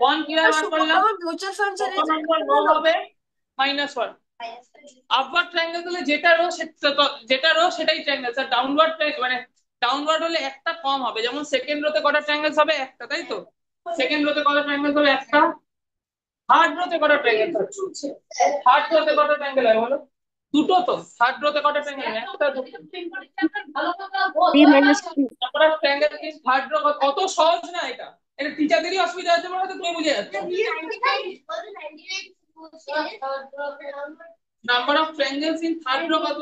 কোন ক্লিয়ার বার করলাম মিউচুয়াল ফান্ড কত নাম্বার রো হবে? -1। আপওয়ার্ড ট্রায়াঙ্গেল হলে যেটা রো সেটাই ট্রায়াঙ্গেল স্যার। ডাউনওয়ার্ড মানে ডাউনওয়ার্ড হলে একটা কম হবে, যেমন সেকেন্ড রোতে কটা ট্রায়াঙ্গেলস হবে? একটা, তাই তো? সেকেন্ড রোতে কটা ট্রায়াঙ্গেলস হবে? একটা। থার্ড রোতে কটা ট্রায়াঙ্গেলস হবে? থার্ড রোতে কটা ট্রায়াঙ্গেল হয় বলো? দুটো তো। থার্ড রোতে কটা ট্রায়াঙ্গেল হয়? একটা, দুটো। 3 minus 2. তারপর ট্রায়াঙ্গেল কি থার্ড রো কত সহজ না এটা? এটা টিচারদেরই অসুবিধা হচ্ছে বলে তো তুমি বুঝে যাচ্ছ। Number of triangles in third row কত?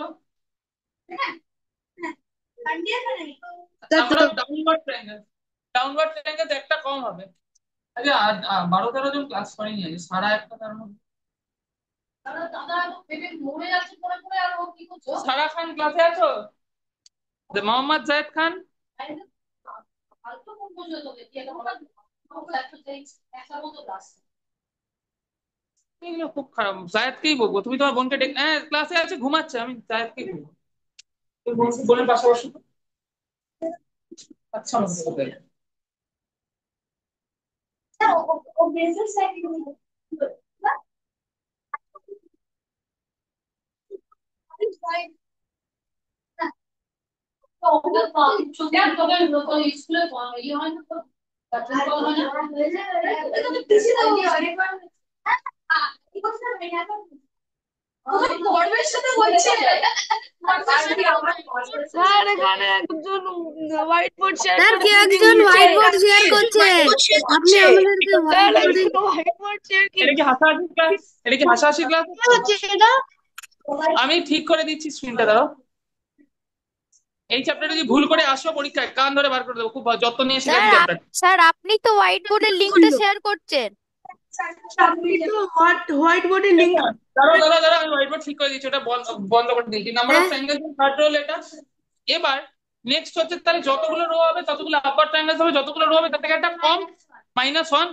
নাম্বার অফ ডাউনওয়ার্ড ট্রায়াঙ্গেল একটা কম হবে। আচ্ছা 12-13 জন ক্লাস করেনি আজ সারা একটা তার মধ্যে সারা খান ক্লাসে আছো? মোহাম্মদ জায়েদ খান খুব খারাপ। জায়েদকেই বলবো, তুমি তোমার বোনকে ডেকে হ্যাঁ ক্লাসে আছে ঘুমাচ্ছে, আমি জায়েদকেই বলবো বোনের পাশাপাশি। আচ্ছা স্যার এখানে একজন হোয়াইট বোর্ড শেয়ার স্যার কেউ একজন হোয়াইট বোর্ড শেয়ার করছে, আপনি আমাদেরকে হোয়াইট বোর্ডে হোয়াইট বোর্ড শেয়ার এটা কি হাসাহাসি ক্লাস? এটা কি হাসাহাসি ক্লাস হচ্ছে এটা? আমি ঠিক করে দিচ্ছি স্ক্রিনটা, দাঁড়াও। এই চ্যাপ্টারটা যদি ভুল করে আসো পরীক্ষায় কান ধরে বার করে দেবো, খুব যত্ন নিয়ে শেখাচ্ছি চ্যাপ্টার। স্যার আপনি তো হোয়াইট বোর্ডের লিংকটা শেয়ার করছেন। আপনি তো হোয়াইট বোর্ডের লিংক দাঁড়াও আমি হোয়াইট বোর্ড ঠিক করে দিচ্ছি, ওটা বন্ধ করে দিচ্ছি। Number of triangles in third rho এটা। এবার নেক্সট হচ্ছে তাহলে যতগুলো রো হবে ততগুলো আপওয়ার্ড ট্রায়াঙ্গেলস হবে, যতগুলো রো হবে তার থেকে একটা কম -1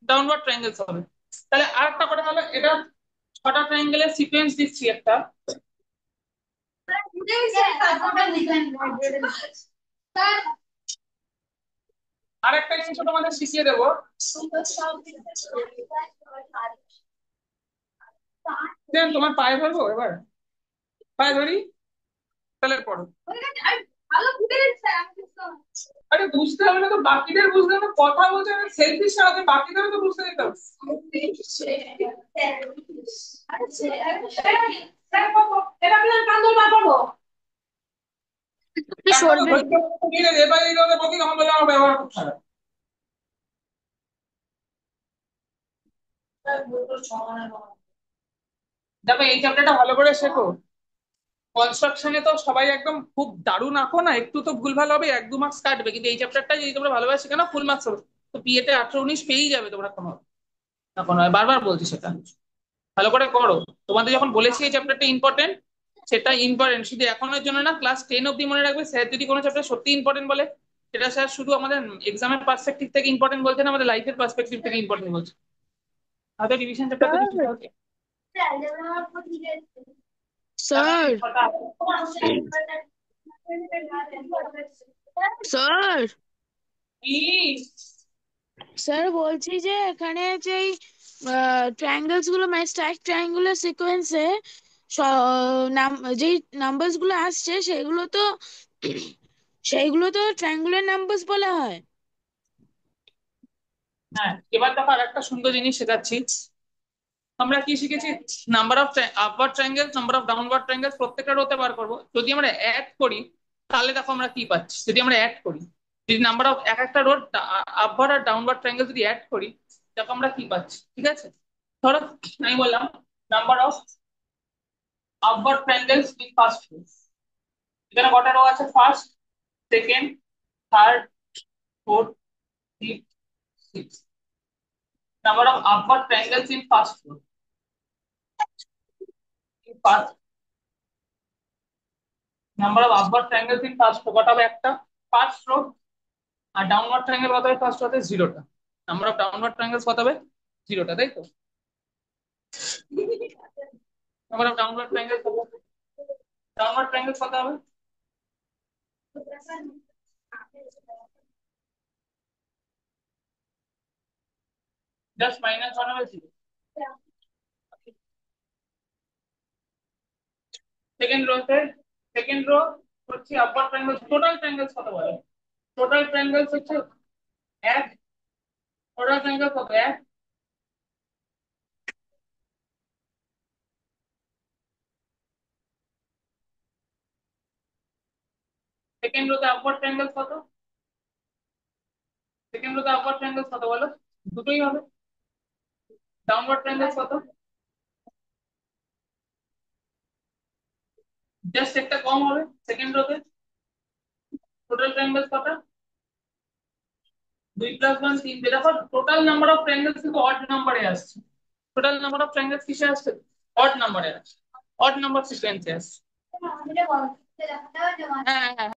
ডাউনওয়ার্ড ট্রায়াঙ্গেলস হবে। তাহলে আরেকটা কথা হলো এটা 6টা ট্রায়াঙ্গেলের সিকোয়েন্স দিচ্ছি একটা। আরেকটা জিনিস তোমাদের শিখিয়ে দেবো। তোমার পায়ে ধরবো এবার, পায়ে ধরি তাহলে পড়ো। আরে বুঝতে হবে না তো, বাকিদের বুঝতে হবে, কথা বলছে আমি সেলফিশ না, বাকিদের তো বুঝতে দিতে হবে। দেখো এই চ্যাপ্টারটা ভালো করে শেখো। কনস্ট্রাকশনে তো সবাই একদম খুব দারুণ আঁকো না, একটু তো ভুলভাল হবে 1-2 মার্কস কাটবে, কিন্তু এই চ্যাপ্টারটা যদি তোমরা ভালোভাবে শেখো না ফুল মার্কস হবে। তো পিএতে 18-19 পেয়েই যাবে তোমরা, কোনো এখন বারবার বলছি সেটা ভালো করে করো। তোমাদের যখন বলেছি এই চ্যাপ্টারটা ইম্পর্টেন্ট, সেটা ইম্পর্টেন্ট শুধু এখনের জন্য না, ক্লাস 10 অব্দি মনে রাখবে। স্যার যদি কোনো চ্যাপ্টার সত্যি ইম্পর্টেন্ট বলে, সেটা স্যার শুধু আমাদের এক্সামের পার্সপেক্টিভ থেকে ইম্পর্টেন্ট বলছে না, আমাদের লাইফের পার্সপেক্টিভ থেকে ইম্পর্টেন্ট বলছে। হয়তো রিভিশন চ্যাপ্টার স্যার স্যার কি? স্যার বলছি যে এখানে যে ট্রায়াঙ্গেলস গুলো মানে স্ট্যাক ট্রায়াঙ্গুলার সিকোয়েন্সে নাম যেই নাম্বারস গুলো আসছে সেইগুলো তো ট্রায়াঙ্গুলার নাম্বারস বলা হয়। হ্যাঁ, এবার দেখো আর একটা সুন্দর জিনিস শেখাচ্ছি। আমরা কি শিখেছি? Number of upward triangle, number of downward triangle প্রত্যেকটা রোতে বার করবো। যদি আমরা অ্যাড করি তাহলে দেখো আমরা কি পাচ্ছি। যদি আমরা অ্যাড করি, যদি নাম্বার অফ এক একটা রোড আপওয়ার্ড আর ডাউনওয়ার্ড ট্রায়াঙ্গেল যদি অ্যাড করি, দেখো আমরা কি পাচ্ছি। ঠিক আছে, ধরো আমি বললাম number of upward triangles in first row. এখানে কটা রো আছে? First, second, third, fourth, fifth, six. Number of upward triangles in first row. First number of upward triangles in first row কটা হবে? একটা, ফার্স্ট রো। আর downward triangle কত হবে? First রোতে জিরোটা। নাম্বার অফ ডাউনওয়ার্ড ট্রায়াঙ্গেলস কত হবে? জিরোটা, তাই তো? নাম্বার অফ ডাউনওয়ার্ড ট্রায়াঙ্গেলস কত হবে? ডাউনওয়ার্ড ট্রায়াঙ্গেলস কত হবে? জাস্ট মাইনাস ওয়ান হবে, জিরো। সেকেন্ড রোতে, সেকেন্ড রো হচ্ছে আপওয়ার্ড ট্রায়াঙ্গেলস, টোটাল ট্রায়াঙ্গেলস কত বলে? টোটাল ট্রায়াঙ্গেলস হচ্ছে এক। টোটাল ট্রায়াঙ্গেলস কত? এক। সেকেন্ড রোতে আপওয়ার্ড ট্রায়াঙ্গেলস কত? সেকেন্ড রোতে আপওয়ার্ড ট্রায়াঙ্গেলস কত বলো? দুটোই হবে। ডাউনওয়ার্ড ট্রায়াঙ্গেলস কত? জাস্ট একটা কম হবে সেকেন্ড রোতে। টোটাল ট্রায়াঙ্গেলস কত? দুই প্লাস ওয়ান, তিনটে। দেখো টোটাল নাম্বার অফ ট্রায়াঙ্গেলস কিন্তু অড নাম্বারে আসছে। টোটাল নাম্বার অফ ট্রায়াঙ্গেলস কিসে আসছে? অড নাম্বারে আসছে, অড নাম্বার সিকোয়েন্সে আসছে। হ্যাঁ হ্যাঁ।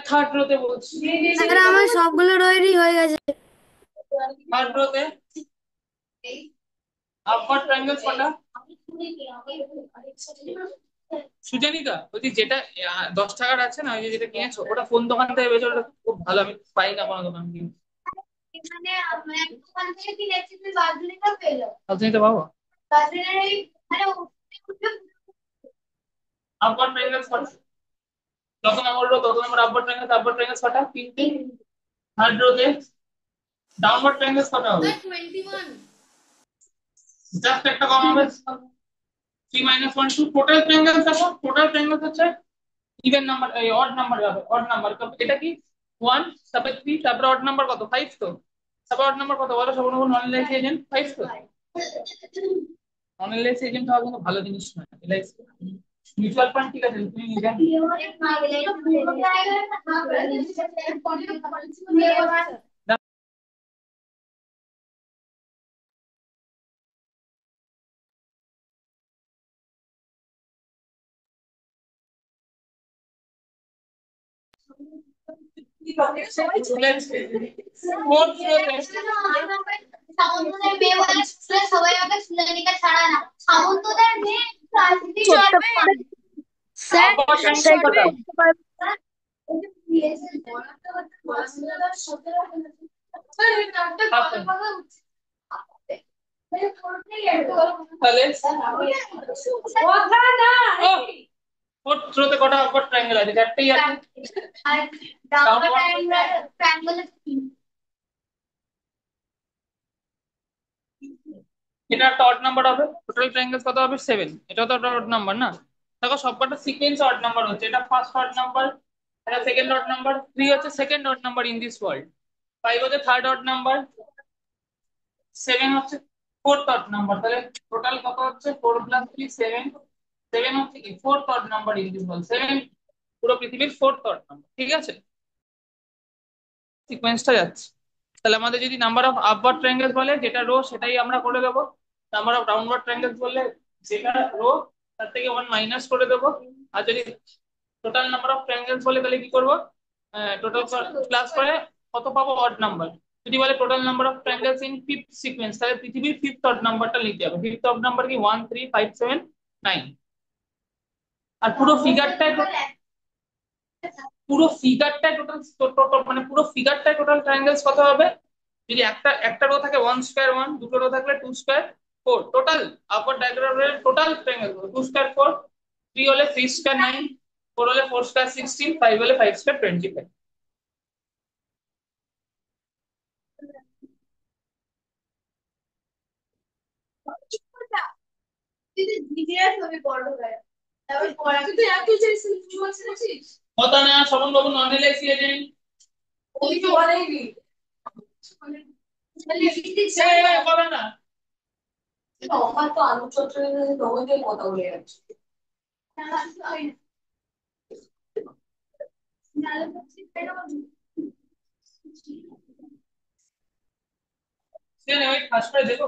থার্ড রোতে বলছি। স্যার আমার সবগুলো রয়েরই হয়ে গেছে। থার্ড রোতে আপওয়ার্ড ট্রায়াঙ্গেলস কটা? সুজানিকা, বলছি যেটা 10 টাকার আছে না, ওই যে যেটা কিনেছো ওটা কোন দোকান থেকে পেয়েছো? ওটা খুব ভালো, আমি পাই না কোনো দোকান কিনে। রাজধানীতে পাবো। আপওয়ার্ড ট্রায়াঙ্গেলস কটা? যত নম্বর রো তত নম্বর আপওয়ার্ড ট্রায়াঙ্গেলস। আপওয়ার্ড ট্রায়াঙ্গেলস কটা? তিনটে। থার্ড রোতে ডাউনওয়ার্ড ট্রায়াঙ্গেলস কটা হবে? জাস্ট একটা কম হবে, 3 - 1 2। টোটাল ট্রায়াঙ্গেলস দেখো, টোটাল ট্রায়াঙ্গেলস হচ্ছে ইভেন নাম্বার, এই অড নাম্বার হবে, অড নাম্বার। এটা কি? 1, তারপরে 3, তারপরে অড নাম্বার কত? 5 তো। তারপরে অড নাম্বার কত বলো? সব নন এলআইসি এজেন্ট 5 তো। নন এলআইসি এজেন্ট হওয়া কিন্তু ভালো জিনিস নয়। এলআইসি মিউচুয়াল ফান্ড ঠিক আছে, তুমি নিজে করতে পারবে স্যার স্যার কি করতে পারবে তাহলে ফোর্থ রোতে কটা আপার ট্রায়াঙ্গেল আছে? চারটেই আছে। এটা একটা অড নাম্বার হবে, টোটাল ট্রায়াঙ্গেলস কত হবে? 7। এটাও তো একটা অড নাম্বার না? দেখো সবকটা সিকোয়েন্স অড নাম্বার হচ্ছে, এটা ফার্স্ট অড নাম্বার, এটা সেকেন্ড অড নাম্বার, 3 হচ্ছে second odd number in this world, 5 হচ্ছে থার্ড অড নাম্বার, 7 হচ্ছে ফোর্থ অড নাম্বার। তাহলে টোটাল কত হচ্ছে? 4 + 3 7। 7 হচ্ছে কি fourth odd number in this world, 7 পুরো পৃথিবীর ফোর্থ অড নাম্বার। ঠিক আছে, সিকোয়েন্সটা যাচ্ছে। তাহলে আমাদের যদি নাম্বার অফ আপওয়ার্ড ট্রায়াঙ্গেলস বলে যেটা রো সেটাই আমরা করে দেবো, নাম্বার অফ ডাউনওয়ার্ড ট্রায়াঙ্গেলস বললে যেটা রো তার থেকে 1 মাইনাস করে দেবো। আর যদি টোটাল নাম্বার অফ ট্রায়াঙ্গেলস বলে তাহলে কি করবো? টোটাল প্লাস করে কত পাবো? Odd number. যদি বলে total number of triangles in fifth sequence, তাহলে পৃথিবীর ফিফথ অড নাম্বারটা লিখতে হবে। ফিফথ অড নাম্বার কি? 1 3 5 7 9। আর পুরো ফিগারটায় টোটাল ট্রায়াঙ্গেলস কত হবে? যদি একটা একটা রো থাকে 1 স্কয়ার 1, দুটো রো থাকলে 2 স্কয়ার 4। টোটাল আপার ডায়াগ্রামের টোটাল ট্রায়াঙ্গেল 2 স্কয়ার 4, 3 হলে 3 স্কয়ার 9, 4 হলে 4 স্কয়ার 16, 5 হলে 5 স্কয়ার 25। কথা না শ্রবণ বাবু নন এলআইসি এজেন্ট কথা না। ফার্স্ট করে দেখো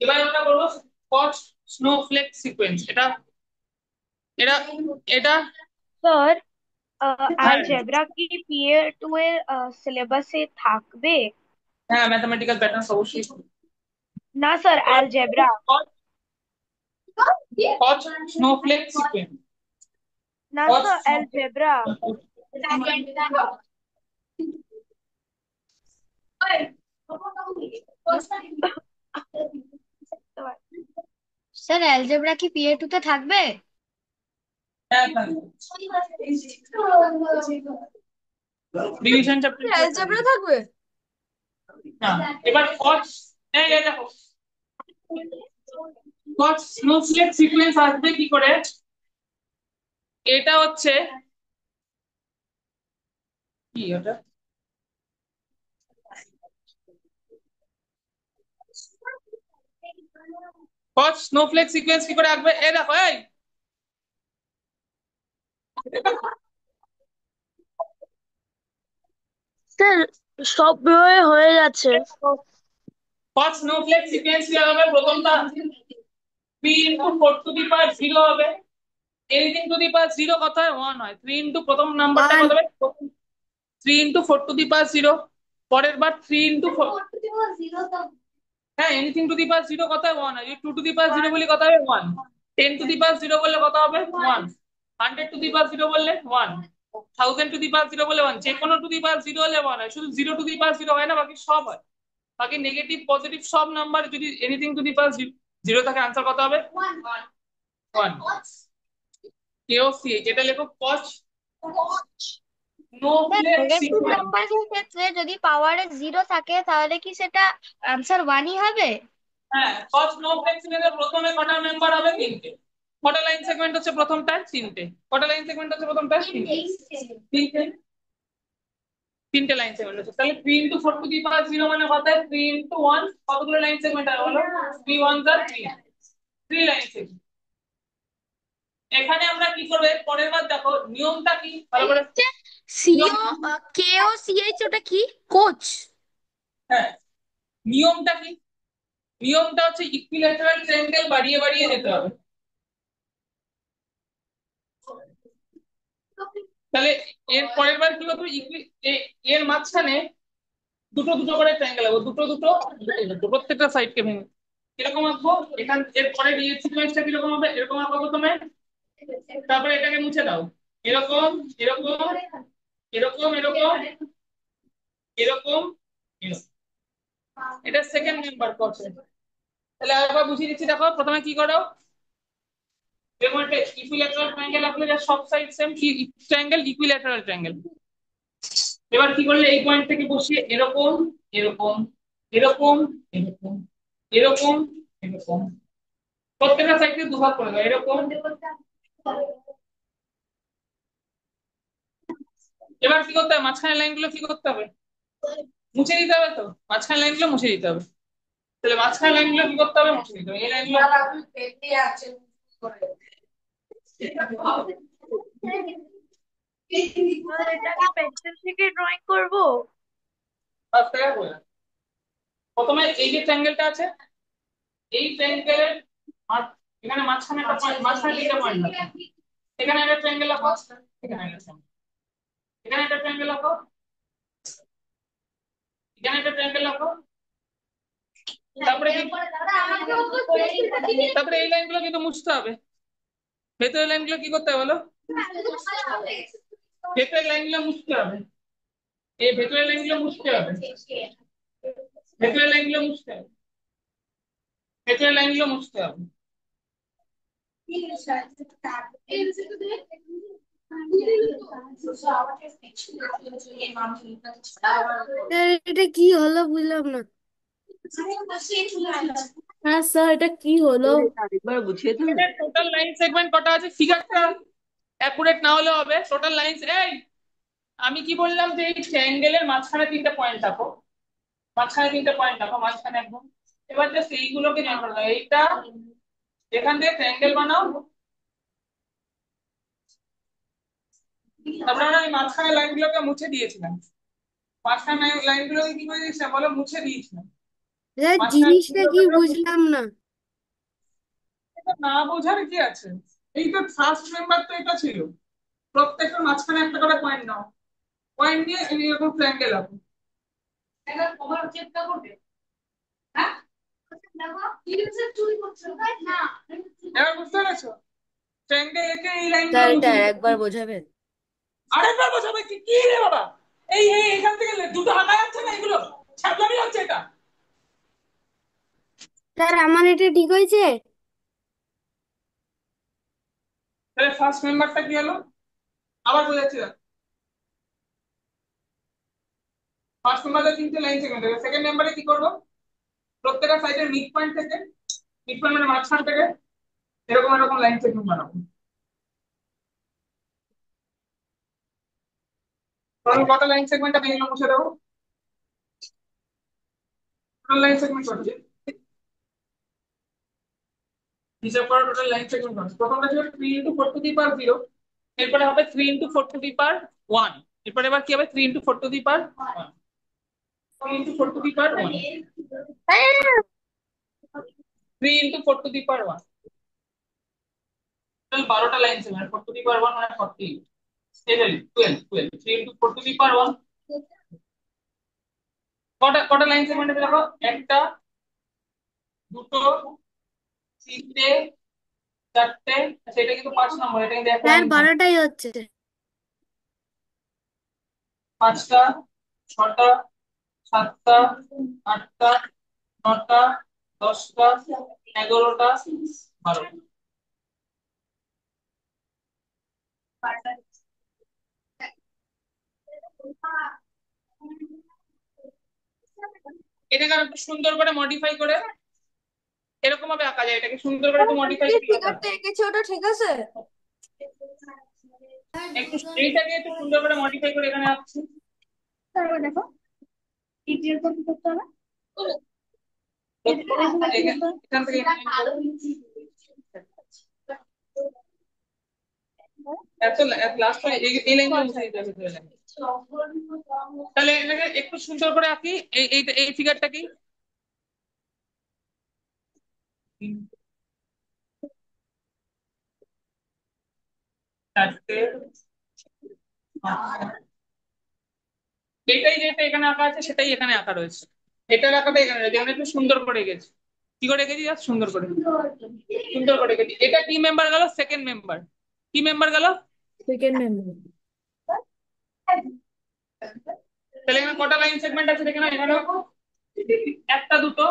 এবার আমরা করবো কট স্নোফ্লেক সিকোয়েন্স। এটা এটা এটা স্যার হ্যাঁ অ্যালজেব্রা কি PA2 এর সিলেবাসে থাকবে? হ্যাঁ, ম্যাথমেটিক্যাল প্যাটার্ন অবশ্যই। না স্যার, অ্যালজেব্রা। কট স্নোফ্লেক সিকোয়েন্স। না স্যার, অ্যালজেব্রা। স্যার অ্যালজেব্রা কি PA2 তে থাকবে? ডিভিশন চ্যাপ্টার অ্যালজেব্রা থাকবে? না। এবার কট এই দেখো কট স্নোফ্লেক সিকোয়েন্স আসবে কি করে? এটা হচ্ছে কি ওটা? কট স্নোফ্লেক সিকোয়েন্স কি করে আসবে? এই দেখো এই স্যার সব বইয়ে হয়ে যাচ্ছে। কট স্নোফ্লেক সিকোয়েন্স কি হবে? প্রথমটা 3 × 4⁴ হবে। এনিথিং টু দি পাওয়ার 0 কত হয়? 1 হয়। 3 ইনটু প্রথম নাম্বারটা কত হবে? 3 × 4⁴। পরের বার 3 × 4। হ্যাঁ, এনিথিং টু দি পাওয়ার 0 কত হয়? 1 হয়। যদি 2 টু দি পাওয়ার 0 বলি কত হবে? 1। 10 টু দি পাওয়ার 0 বললে কত হবে? 1। 100 টু দি পাওয়ার 0 বললে 1। 1000 টু দি পাওয়ার 0 বললে 1। যে কোনো টু দি পাওয়ার 0 হলে 1 হয়, শুধু 0 টু দি পাওয়ার 0 হয় না, বাকি সব হয়। বাকি নেগেটিভ পজিটিভ সব নাম্বার যদি এনিথিং টু দি পাওয়ার 0 থাকে আনসার কত হবে? 1। KOCH যেটা লেখো কচ স্নোফ্লেক নেগেটিভ সিকোয়েন্স। নাম্বারের ক্ষেত্রে যদি পাওয়ারে 0 থাকে তাহলে কি সেটা আনসার 1ই হবে? হ্যাঁ, কচ স্নোফ্লেক সিকোয়েন্সের প্রথমে কটা মেম্বার হবে? 3টে। কটা লাইন সেগমেন্ট হচ্ছে প্রথমটায়? 3টে। কটা লাইন সেগমেন্ট হচ্ছে প্রথমটায়? 3টে। 3টে। 3টে লাইন সেগমেন্ট হচ্ছে। তাহলে 3 × 4⁴ মানে কত হয়? 3 × 1 কতগুলো লাইন সেগমেন্ট হয় বলো? 3 1 3 3 লাইন সেগমেন্ট। এখানে আমরা কি করবো এর পরের বার, দেখো নিয়মটা কি ভালো করে। নিয়ম, সিও কে ও সিএইচ ওটা কি কোচ? হ্যাঁ নিয়মটা কি, নিয়মটা হচ্ছে ইকুইল্যাটারাল ট্রায়াঙ্গেল বাড়িয়ে বাড়িয়ে যেতে হবে। তাহলে এর পরের বার কি হতো, এর মাঝখানে দুটো দুটো করে ট্রায়াঙ্গেল আঁকবো, দুটো দুটো দুটো দুটো, প্রত্যেকটা সাইডকে ভেঙে এরকম আঁকবো। এখান এর পরে এই সিকোয়েন্সটা কিরকম হবে, এরকম আঁকবো প্রথমে, তারপরে এটাকে মুছে দাও, এরকম এরকম এরকম এরকম এরকম এরকম। এটা সেকেন্ড মেম্বার করছে। তাহলে আরেকবার বুঝিয়ে দিচ্ছি, দেখো প্রথমে কি করো, যেমন একটা ইকুইল্যাটারাল ট্রায়াঙ্গেল আঁকলে যার সব সাইড সেম, কি ট্রায়াঙ্গেল, ইকুইল্যাটারাল ট্রায়াঙ্গেল। এবার কি করলে এই পয়েন্ট থেকে বসিয়ে এরকম এরকম এরকম এরকম এরকম এরকম, প্রত্যেকটা সাইডকে দুভাগ করে দাও এরকম। এবার কি করতে হবে, মাঝখানে লাইনগুলো কি করতে হবে, মুছে দিতে হবে। তো মাঝখানে লাইনগুলো মুছে দিতে হবে। তাহলে মাঝখানে লাইনগুলো কি করতে হবে, মুছে দিতে হবে। এই লাইনগুলো এটা কি পেন্সিল থেকে ড্রয়িং করব? আস্তে করে বলে। প্রথমে এই যে ট্রায়াঙ্গেলটা আছে, এই ট্রায়াঙ্গেলের এখানে মাঝখানে একটা পয়েন্ট, মাঝখানে তিনটা পয়েন্ট আছে। এখানে একটা ট্রায়াঙ্গেল আঁকো, এখানে একটা triangle, এখানে একটা ট্রায়াঙ্গেল আঁকো, এখানে একটা ট্রায়াঙ্গেল আঁকো। তারপরে তারপরে এই লাইনগুলো কিন্তু মুছতে হবে। ভেতরের লাইনগুলো কি করতে হবে বলো, ভেতরের লাইনগুলো মুছতে হবে। এই ভেতরের লাইনগুলো মুছতে হবে, ভেতরের লাইনগুলো মুছতে হবে, ভেতরের লাইনগুলো মুছতে হবে। এটা কি হলো বুঝলাম না। হ্যাঁ স্যার, এটা কি হলো? আরেকবার বুঝিয়ে দেবে? টোটাল লাইন সেগমেন্ট কটা আছে, ফিগারটা অ্যাকুরেট না হলে হবে। টোটাল লাইন, এই আমি কি বললাম যে এই ট্রায়াঙ্গেলের মাঝখানে তিনটা পয়েন্ট রাখো, মাঝখানে তিনটা পয়েন্ট রাখো, মাঝখানে একদম। এবার জাস্ট এইগুলোকে জয়েন করে দাও, এইটা এখান থেকে ট্রায়াঙ্গেল বানাও। তারপরে আমরা এই মাঝখানে লাইনগুলোকে মুছে দিয়েছিলাম, মাঝখানে লাইনগুলোকে কি করে দিয়েছিলাম বলো, মুছে দিয়েছিলাম। মাঝখানে জিনিসটা কি বুঝলাম না। এটা না বোঝার কি আছে, এই তো ফার্স্ট মেম্বার তো এটা ছিল। প্রত্যেকটা মাঝখানে একটা করে পয়েন্ট নাও, পয়েন্ট নিয়ে এরকম ট্রায়াঙ্গেল আঁকো। এটা তোমার চেষ্টা করবে, হ্যাঁ এবার বুঝতে পেরেছো, ট্রায়াঙ্গেল এঁকে এই লাইনগুলো স্যার এটা মুছে দিতে একবার হবে। বোঝাবেন? আরেকবার বোঝাবে কি, কি রে বাবা, এই এই এখান থেকে দুটো আঁকা যাচ্ছে না, এগুলো ছাপলামি হচ্ছে এটা। স্যার আমার এটা ঠিক হয়েছে? তাহলে ফার্স্ট মেম্বারটা কি হলো, আবার বোঝাচ্ছি। ফার্স্ট মেম্বারে তিনটে লাইন সেগমেন্ট হবে, সেকেন্ড মেম্বারে কি করবো, প্রত্যেকটা সাইডের মিড পয়েন্ট থেকে, মিড পয়েন্ট মানে মাঝখান থেকে এরকম এরকম লাইন সেগমেন্ট বানাবো। তাহলে কত লাইন সেগমেন্ট আমি এগুলো মুছে দেবো, টোটাল লাইন সেগমেন্ট হচ্ছে, হিসাব করা টোটাল লাইন সেগমেন্ট হচ্ছে। প্রথমটা ছিল 3 ইনটু 4 টু দি পাওয়ার 0, এরপরে হবে 3 ইনটু 4 টু দি পাওয়ার 1, এরপরে এবার কি হবে 3 into 4 to the power 1, 3 into 4 to the power 1, 3 into 4 to the power 1, total 12টা line segment, 4 to the power 1 মানে 40, এই 12 12, 3 ইনটু 4 টু দি পাওয়ার 1। কটা কটা লাইন সেগমেন্ট আছে দেখো, একটা দুটো তিনটে চারটে, আচ্ছা এটা কিন্তু 5 নম্বর, এটা কিন্তু এক স্যার লাইন থাকবে। 12টাই হচ্ছে। পাঁচটা, ছটা, সাতটা, আটটা, নটা, 10টা, 11টা, 12টা। এটাকে আর একটু সুন্দর করে মডিফাই করে এরকম ভাবে আঁকা যায়, এটাকে সুন্দর করে একটু মডিফাই করে আঁকা যায়। এঁকেছে ওটা ঠিক আছে? একটু এইটাকে একটু সুন্দর করে মডিফাই করে এখানে আঁকছি। তারপর দেখো দ্বিতীয়ত কি করতে হবে? এখান থেকে এখানে করো। এত লাস্ট এই লাইনগুলো মুছে দিতে হবে ভেতরের line। তাহলে এটাকে একটু সুন্দর করে আঁকি। এই ফিগারটা কি? চারটে, এটাই যেটা এখানে আঁকা আছে সেটাই এখানে আঁকা রয়েছে। এটার আঁকাটা এখানে রয়েছে, এখানে একটু সুন্দর করে গেছি। কি করে গেছি? জাস্ট সুন্দর করে, সুন্দর করে গেছি। এটা কি মেম্বার গেল? Second member. কি মেম্বার গেল? Second member. তাহলে এখানে কটা লাইন সেগমেন্ট আছে দেখে না? এখানে একটা, দুটো,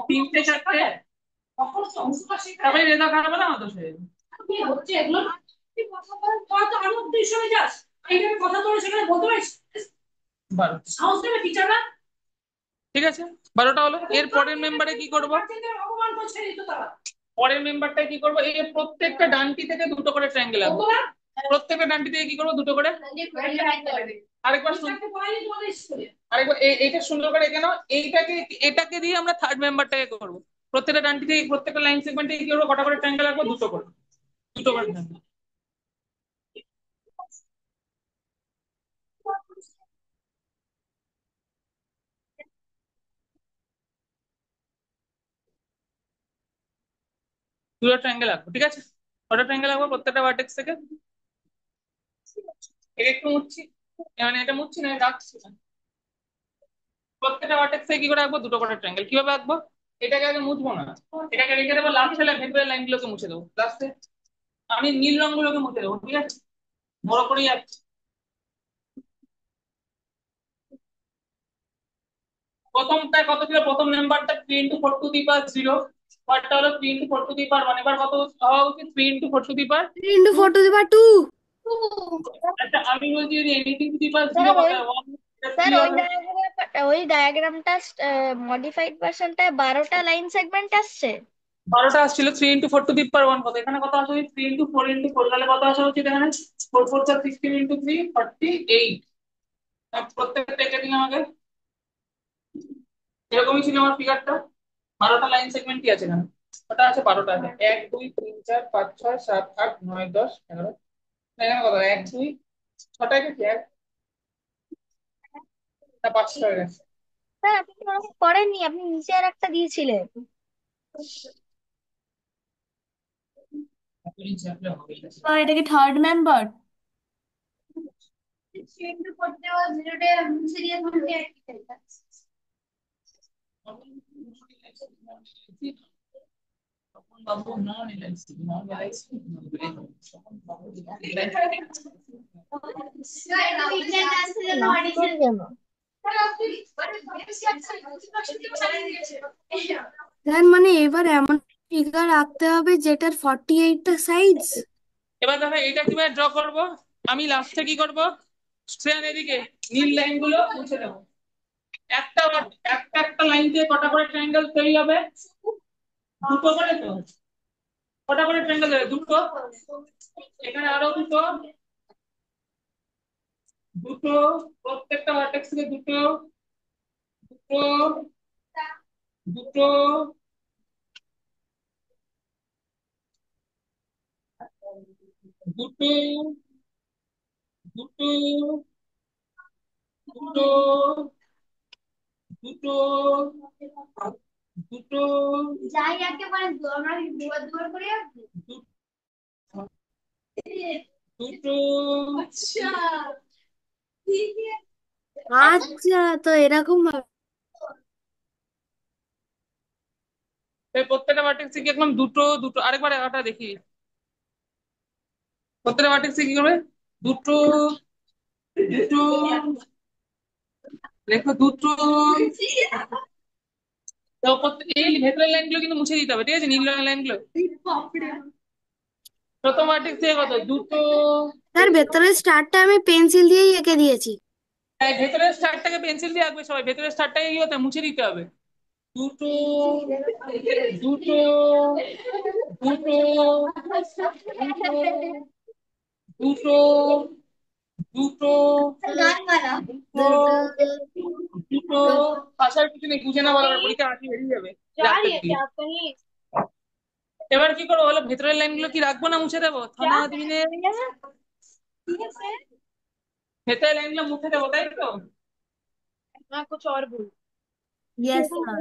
তিনটে, চারটে। তারপরে রেজা খারাপ না হতো সে হচ্ছে এগুলো কথা বলে সেখানে বলতে পারিস 12 সাহস দেবে টিচাররা। ঠিক আছে, 12টা হলো। এর পরের মেম্বারে কি করব? পরের মেম্বারটায় কি করব? এই প্রত্যেকটা ডানটি থেকে দুটো করে ট্রায়াঙ্গেল আঁকবো। প্রত্যেকটা ডানটি থেকে কি করব? দুটো করে। আরেকবার আরেকবার এইটা সুন্দর করে এঁকে নাও। এটাকে দিয়ে আমরা থার্ড মেম্বারটাকে করব। প্রত্যেকটা ডানটি থেকে প্রত্যেকটা লাইন সেগমেন্টে কি করবো? কটা করে ট্রায়াঙ্গেল আঁকবো? দুটো করে, দুটো করে triangle। দুটো ট্রায়াঙ্গেল আঁকবো। ঠিক আছে, কটা ট্রায়াঙ্গেল আঁকবো? প্রত্যেকটা ভার্টেক্স থেকে। এটা একটু মুছছি, মানে এটা মুছছি না, রাখছি না। প্রত্যেকটা ভার্টেক্স থেকে কি করে আঁকবো? দুটো করে ট্রায়াঙ্গেল। কিভাবে আঁকবো? এটাকে আগে মুছবো না, এটাকে রেখে দেবো লাস্ট হলে ভেতরের লাইন গুলোকে মুছে দেবো লাস্টে। আমি নীল রং গুলোকে মুছে দেবো। ঠিক আছে, বড় করেই আঁকছি। প্রথমটা কত ছিল? প্রথম নাম্বারটা 3 × 4⁴ পরটা হলো 3 × 4⁴ এবার কত হওয়া উচিত? 3 × 4⁴ 3 × 4⁴ 2। আচ্ছা, আমি বলছি যদি anything to the power sir 0 কত ওই হয়? 1, স্যার 3 হবে। ওই ডায়াগ্রামটা মডিফাইড ভার্সনটায় 12টা লাইন সেগমেন্ট আসছে। 12টা আসছিল। 3 × 4⁴ কত? এখানে কত আসে? 3 × 4 × 4 তাহলে কত আসা উচিত এখানে? 4 4 16 × 3 48। প্রত্যেকটা এঁকে দিন আমাকে। এরকমই ছিল আমার ফিগারটা। 12টা লাইন সেগমেন্ট কি আছে এখানে? কটা আছে? 12টা আছে। 1 2 3 4 5 6 7 8 9 10 11। এখানে কত? 1 2 6টা গেছে। 5টা হয়ে গেছে। স্যার আপনি তো ওরকম করেননি, আপনি নিচে আর একটা দিয়েছিলেন। তো এটা কি থার্ড মেম্বার? বাবু নন এলআইসি, নন এলআইসি, নষ্ট হয়ে গেল। স্যার মানে এবার এমন ফিগার আঁকতে হবে যেটার 48টা সাইজ। এবার দেখো এটা কিভাবে ড্র করব। আমি লাস্টে কি করব? স্ট্রেন এদিকে নীল লাইন গুলো মুছে দেবো। একটা একটা একটা লাইন দিয়ে কটা করে ট্রায়াঙ্গেল তৈরি হবে? দুটো করে। তো কটা করে ট্রায়াঙ্গেল হবে? দুটো। এখানে আরো দুটো, দুটো। প্রত্যেকটা ভার্টেক্স থেকে দুটো, দুটো, দুটো, দুটো, দুটো, দুটো, দুটো, দুটো, যাই একেবারে আমরা দুবার দুবার করে দুটো। আচ্ছা, আচ্ছা, তো এরকম ভাবে। প্রত্যেকটা ভার্টেক্স থেকে একদম দুটো দুটো। আরেকবার একটা দেখি। প্রত্যেকটা ভার্টেক্স কি করবে? দুটো, দুটো, লেখো দুটো। তো এই ভেতরের লাইন গুলো কিন্তু মুছে দিতে হবে। ঠিক আছে, নীল রঙের লাইন গুলো। প্রথম ভার্টেক্স থেকে কত? দুটো। স্যার ভেতরের স্টারটা আমি পেন্সিল দিয়েই এঁকে দিয়েছি। ভেতরের স্টারটাকে পেন্সিল দিয়ে আঁকবে সবাই। ভেতরের স্টারটাকে কি হতে মুছে দিতে হবে। দুটো, দুটো, দুটো, দুটো, দুটো, দুটো, দুটো, দুটো। আসার কিছু নেই, বুঝে না, ভালো করে পরীক্ষা আসি বেরিয়ে যাবে। এবার কি করবো বলো, ভেতরের লাইনগুলো কি রাখবো না মুছে দেবো? থানা দিনে ভেতরের লাইনগুলো মুছে দেবো, তাই তো? हाँ कुछ और बोल। Yes sir.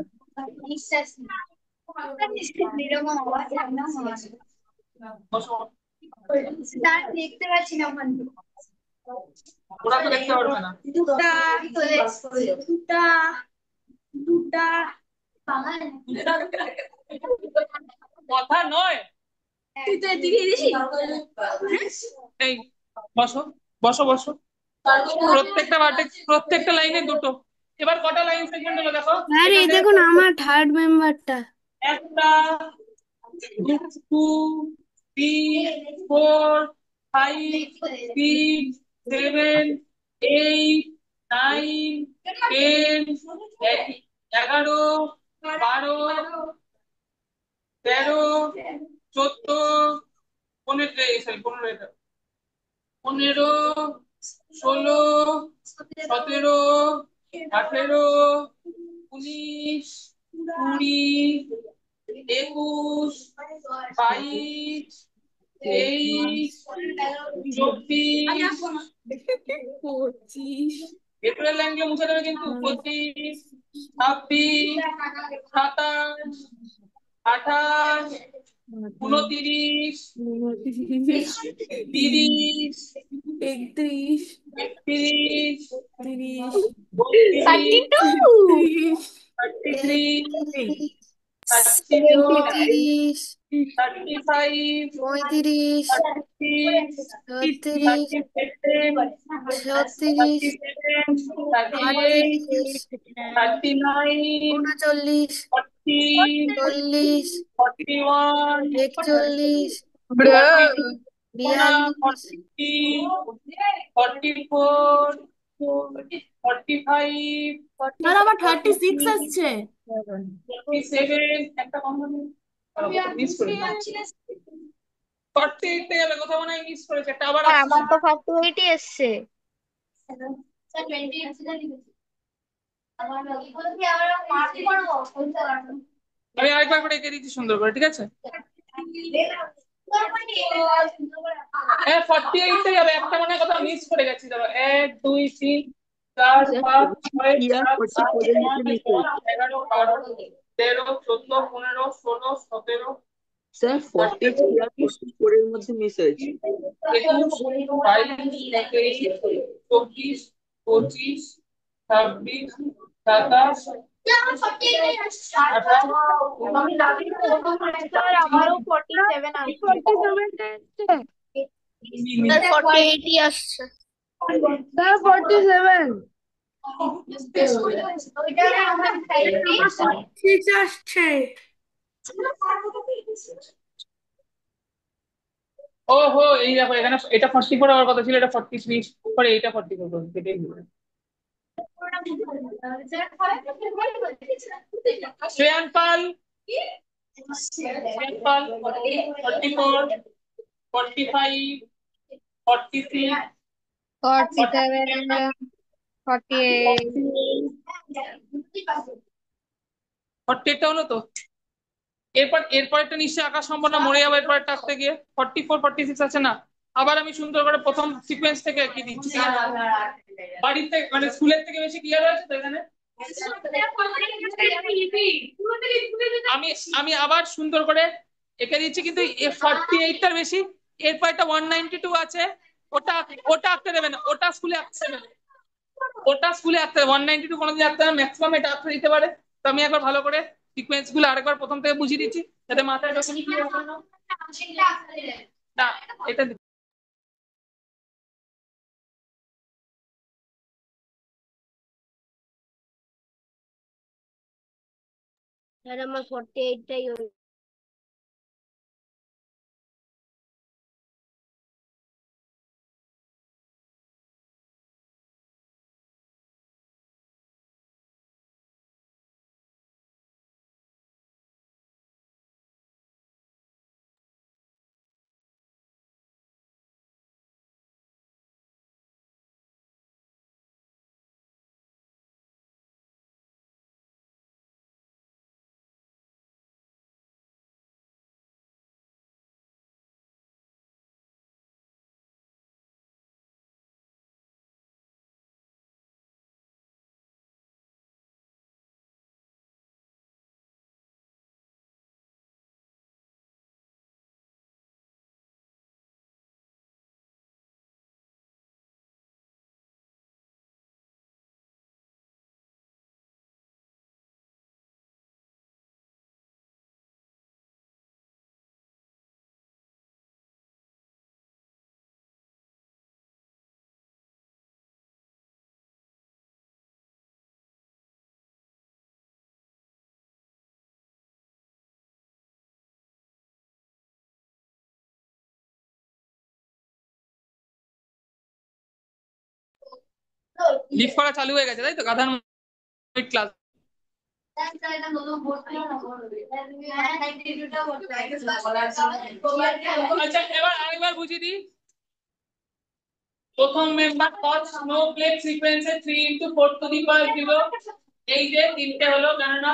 বসো। ওরা তো দেখতে পারবে না। কথা নয়। এই বসো, বসো বসো। প্রত্যেকটা ভার্টেক্স, প্রত্যেকটা লাইনে দুটো। এবার কটা লাইন সেগমেন্ট হলো দেখো। স্যার এই এখানে দেখুন আমার থার্ড মেম্বারটা। একটা, two, three, four, five, six, seven, eight, nine, ten, 11, 12, 13, 14, 15, sorry 15, 15, 16, 17, 18, 19, 20, 21, 22, 23, 24, 25। April লাইনগুলো মুছে দেবে কিন্তু। 25, 26, 27, 28, 29, 30, 31, 31, 30, 32, 33, 33, 34, 35, 35, 36, 36, 37, 36, 38, 38, 39, 39, 40, 40, 41, 41, 42, 42, 44, 45, স্যার আবার 36 আসছে। 47, একটা কম হবে। মিস করে 48 যাবে, কোথাও মনে হয় মিস করেছে একটা, আবার হ্যাঁ আসছে। আমার তো 48ই এসছে। আমি আরেকবার করে এঁকে দিচ্ছি সুন্দর করে, ঠিক আছে? হ্যাঁ 48 যাবে, একটা মনে হয় কোথাও মিস করে গেছি। দাঁড়া, 1, 2, 3, 4, 5, 6, 7, 8, 9, 10, 11, 12, 13, 14, 15, 16, 17, স্যার 43 আর 44 এর মধ্যে মিস হয়েছে। 21, 22, 23, 24, 25, 26, 27, 48ই আসছে। স্যার 47। ঠিক আসছে। ওহো, এই দেখো এখানে এটা 44 হওয়ার কথা ছিল, এটা 43 পরে এইটা 44 করে কেটেই দিল। শ্রেয়ান পাল, শ্রেয়ান পাল 44, 45, 46, 47, 48, 48টা হলো তো। এরপরটা নিশ্চয়ই আঁকা সম্ভব না, মরে যাবো এরপরটা আসতে গিয়ে। 44, 46 আছে না? আবার আমি সুন্দর করে প্রথম সিকোয়েন্স থেকে এঁকে দিচ্ছি। বাড়ির থেকে মানে স্কুলের থেকে বেশি ক্লিয়ার হয়েছে তো এখানে? আমি আমি আবার সুন্দর করে এঁকে দিচ্ছি, কিন্তু 48টার বেশি। এরপর একটা 192 আছে, ওটা ওটা আঁকতে দেবে না, ওটা স্কুলে আঁকতে দেবে না। ওটা স্কুলে আঁকতে হবে, 192 কোনোদিন আঁকতে হবে, ম্যাক্সিমাম এটা আঁকতে দিতে পারে। তো আমি একবার ভালো করে সিকোয়েন্স গুলো আরেকবার প্রথম থেকে বুঝিয়ে দিচ্ছি, যাতে মাথায় যখনই কি হবে না। এটা স্যার আমার 48টাই লিভ করা চালু হয়ে গেছে, তাই তো? গাধার ক্লাস। আচ্ছা, এবার আরেকবার বুঝিয়ে দিই। প্রথম মেম্বার কজ স্নোফ্লেক সিকোয়েন্সে 3 × 4⁴ এই যে তিনটে হলো, কেননা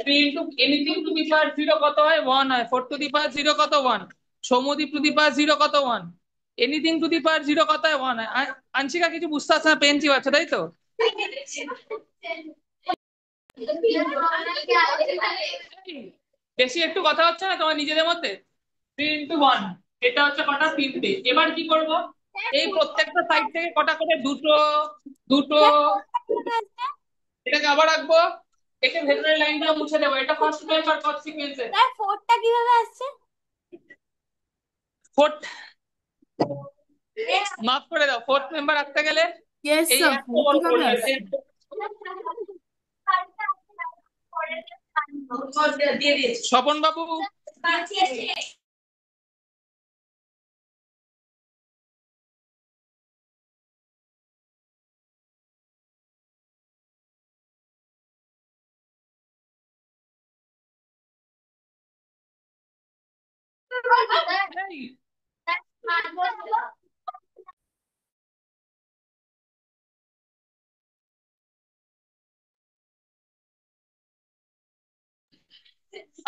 3 × এনিথিং টু দি পাওয়ার 0 কত হয়? 1 হয়। 4⁴ কত? 1। সৌম্যদীপ টু দি পাওয়ার 0 কত? 1। এনিথিং টু দি পাওয়ার 0 কত হয়? 1 হয়। আংশিকা কিছু বুঝতে পারছে না, পেন চিবাচ্ছে, তাই তো? বেশি একটু কথা হচ্ছে না তোমার নিজেদের মধ্যে? 3 × 1 এটা হচ্ছে কটা? 3টে। এবার কি করব? এই প্রত্যেকটা সাইড থেকে কটা করে? দুটো দুটো। এটাকে আবার রাখবো, একে ভেতরের লাইনগুলো মুছে দেবো। এটা ফার্স্ট মেম্বার কজ সিকোয়েন্সে। স্যার ফোরটা কিভাবে আসছে? ফোর্থ, মাফ করে দাও, ফোর্থ মেম্বার আসতে গেলে ইয়েস এই স্যার, এত বড় কিভাবে করবে। আসছে? স্বপন বাবু,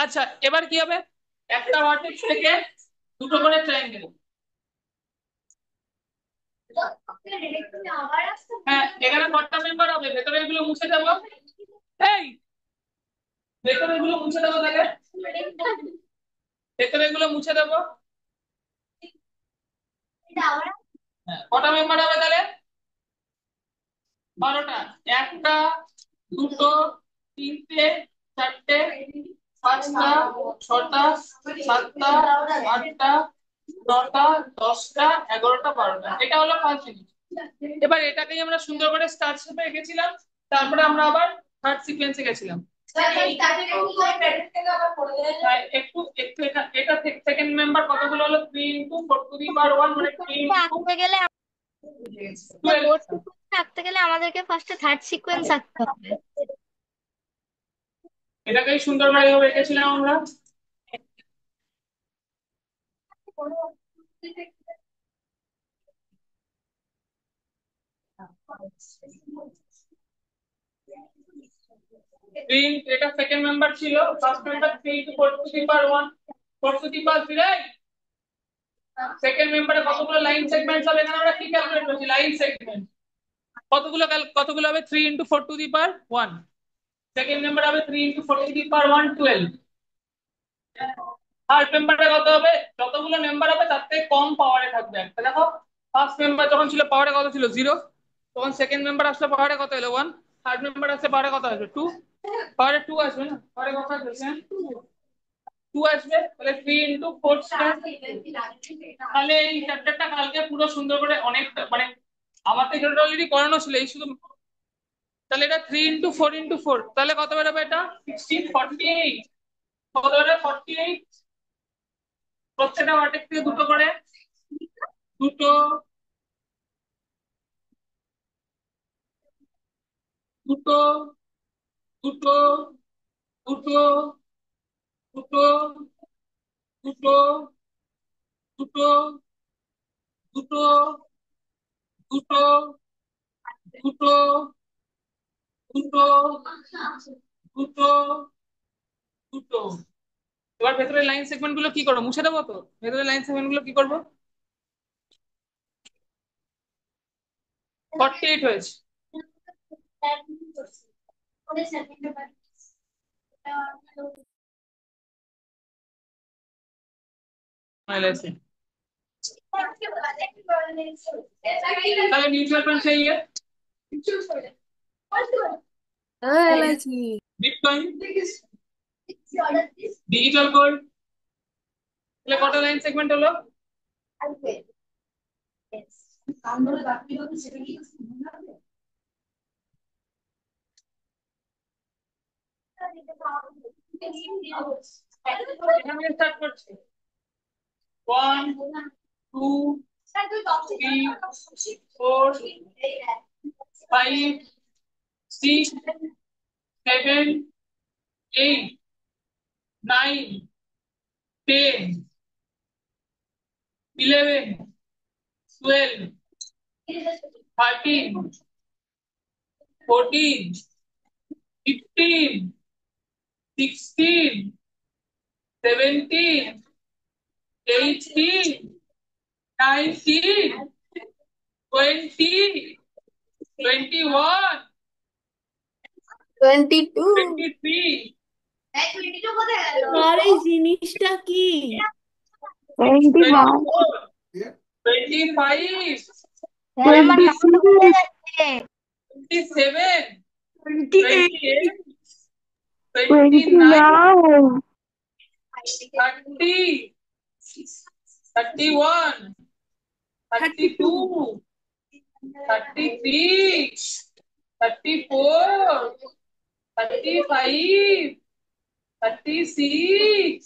আচ্ছা এবার কি হবে? একটা ভার্টেক্স থেকে দুটো করে ট্রায়াঙ্গেল। হ্যাঁ, এখানে কটা মেম্বার হবে? ভেতরে এগুলো মুছে দেবো। এই ভেতরে এগুলো মুছে দেবো, তাহলে ভেতরে এগুলো মুছে দেবো। হ্যাঁ, কটা মেম্বার হবে তাহলে? 12টা। একটা, দুটো, তিনটে, চারটে, পাঁচটা, ছটা, সাতটা, আটটা, নটা, 10টা, 11টা, 12টা। এটা হলো ফার্স্ট জিনিস। এবার এটাকেই আমরা সুন্দর করে স্টার্ট শেপে এঁকেছিলাম, তারপরে আমরা আবার থার্ড সিকোয়েন্সে গেছিলাম। একটু একটু এটা সেকেন্ড মেম্বার কতগুলো হলো? 3 × 4⁴ মানে 3 × আঁকতে গেলে 12। আঁকতে গেলে আমাদেরকে ফার্স্টে থার্ড সিকোয়েন্স আঁকতে হবে। এটাকেই সুন্দর করে এঁকেছিলাম আমরা। এটা সেকেন্ড মেম্বার ছিল, ফার্স্ট মেম্বার 3 × 4⁴ 4⁴ সেকেন্ড মেম্বারে কতগুলো লাইন সেগমেন্টস হবে? এখানে আমরা কি ক্যালকুলেট করছি? লাইন সেগমেন্ট কতগুলো কতগুলো হবে? 3 × 4⁴ সেকেন্ড মেম্বার হবে 3 × 4⁴ 12। থার্ড মেম্বারে কত হবে? যতগুলো মেম্বার হবে তার থেকে কম পাওয়ারে থাকবে একটা। দেখো, ফার্স্ট মেম্বার যখন ছিল পাওয়ারে কত ছিল? 0। তখন সেকেন্ড মেম্বার আসলে পাওয়ারে কত এলো? 1। থার্ড মেম্বার আসলে পাওয়ারে কত আসবে? 2। পাওয়ারে 2 আসবে না? পাওয়ারে কত আসবে? 2 আসবে। তাহলে 3 × 4²। তাহলে এই চ্যাপ্টারটা কালকে পুরো সুন্দর করে অনেকটা, মানে আমার তো এটা অলরেডি করানো ছিল, এই শুধু। তাহলে এটা 3 × 4 × 4, তাহলে কত বেরোবে? এটা 16, 48। কত বেরোবে? 48। প্রত্যেকটা ভার্টেক্স থেকে দুটো করে, দুটো, দুটো, দুটো, দুটো, দুটো, দুটো, দুটো, দুটো, দুটো, দুটো, দুটো, দুটো, দুটো। এবার ভেতরের লাইন সেগমেন্ট গুলো কি করবো? মুছে দেবো তো? ভেতরের লাইন সেগমেন্ট গুলো কি করবো? 48 হয়েছে। তাহলে মিউচুয়াল ফান্ড সেই এলআইসি। Bitcoin, digital gold. তাহলে কত লাইন সেগমেন্ট হলো? এখান থেকে স্টার্ট করছি। 1, 2, 3, 4, 5, 6, 7, 8, 9, 10, 11, 12, 13, 14, 15, 16, 17, 18, 19, 20, 21, 22, 23, স্যার এই জিনিসটা কি? 21, 24, 25, স্যার আমার নাম্বার উঠে 26, যাচ্ছে। 27, 28, 28, 29, 29, 30, 31, 32, 33, 34, 35, 36,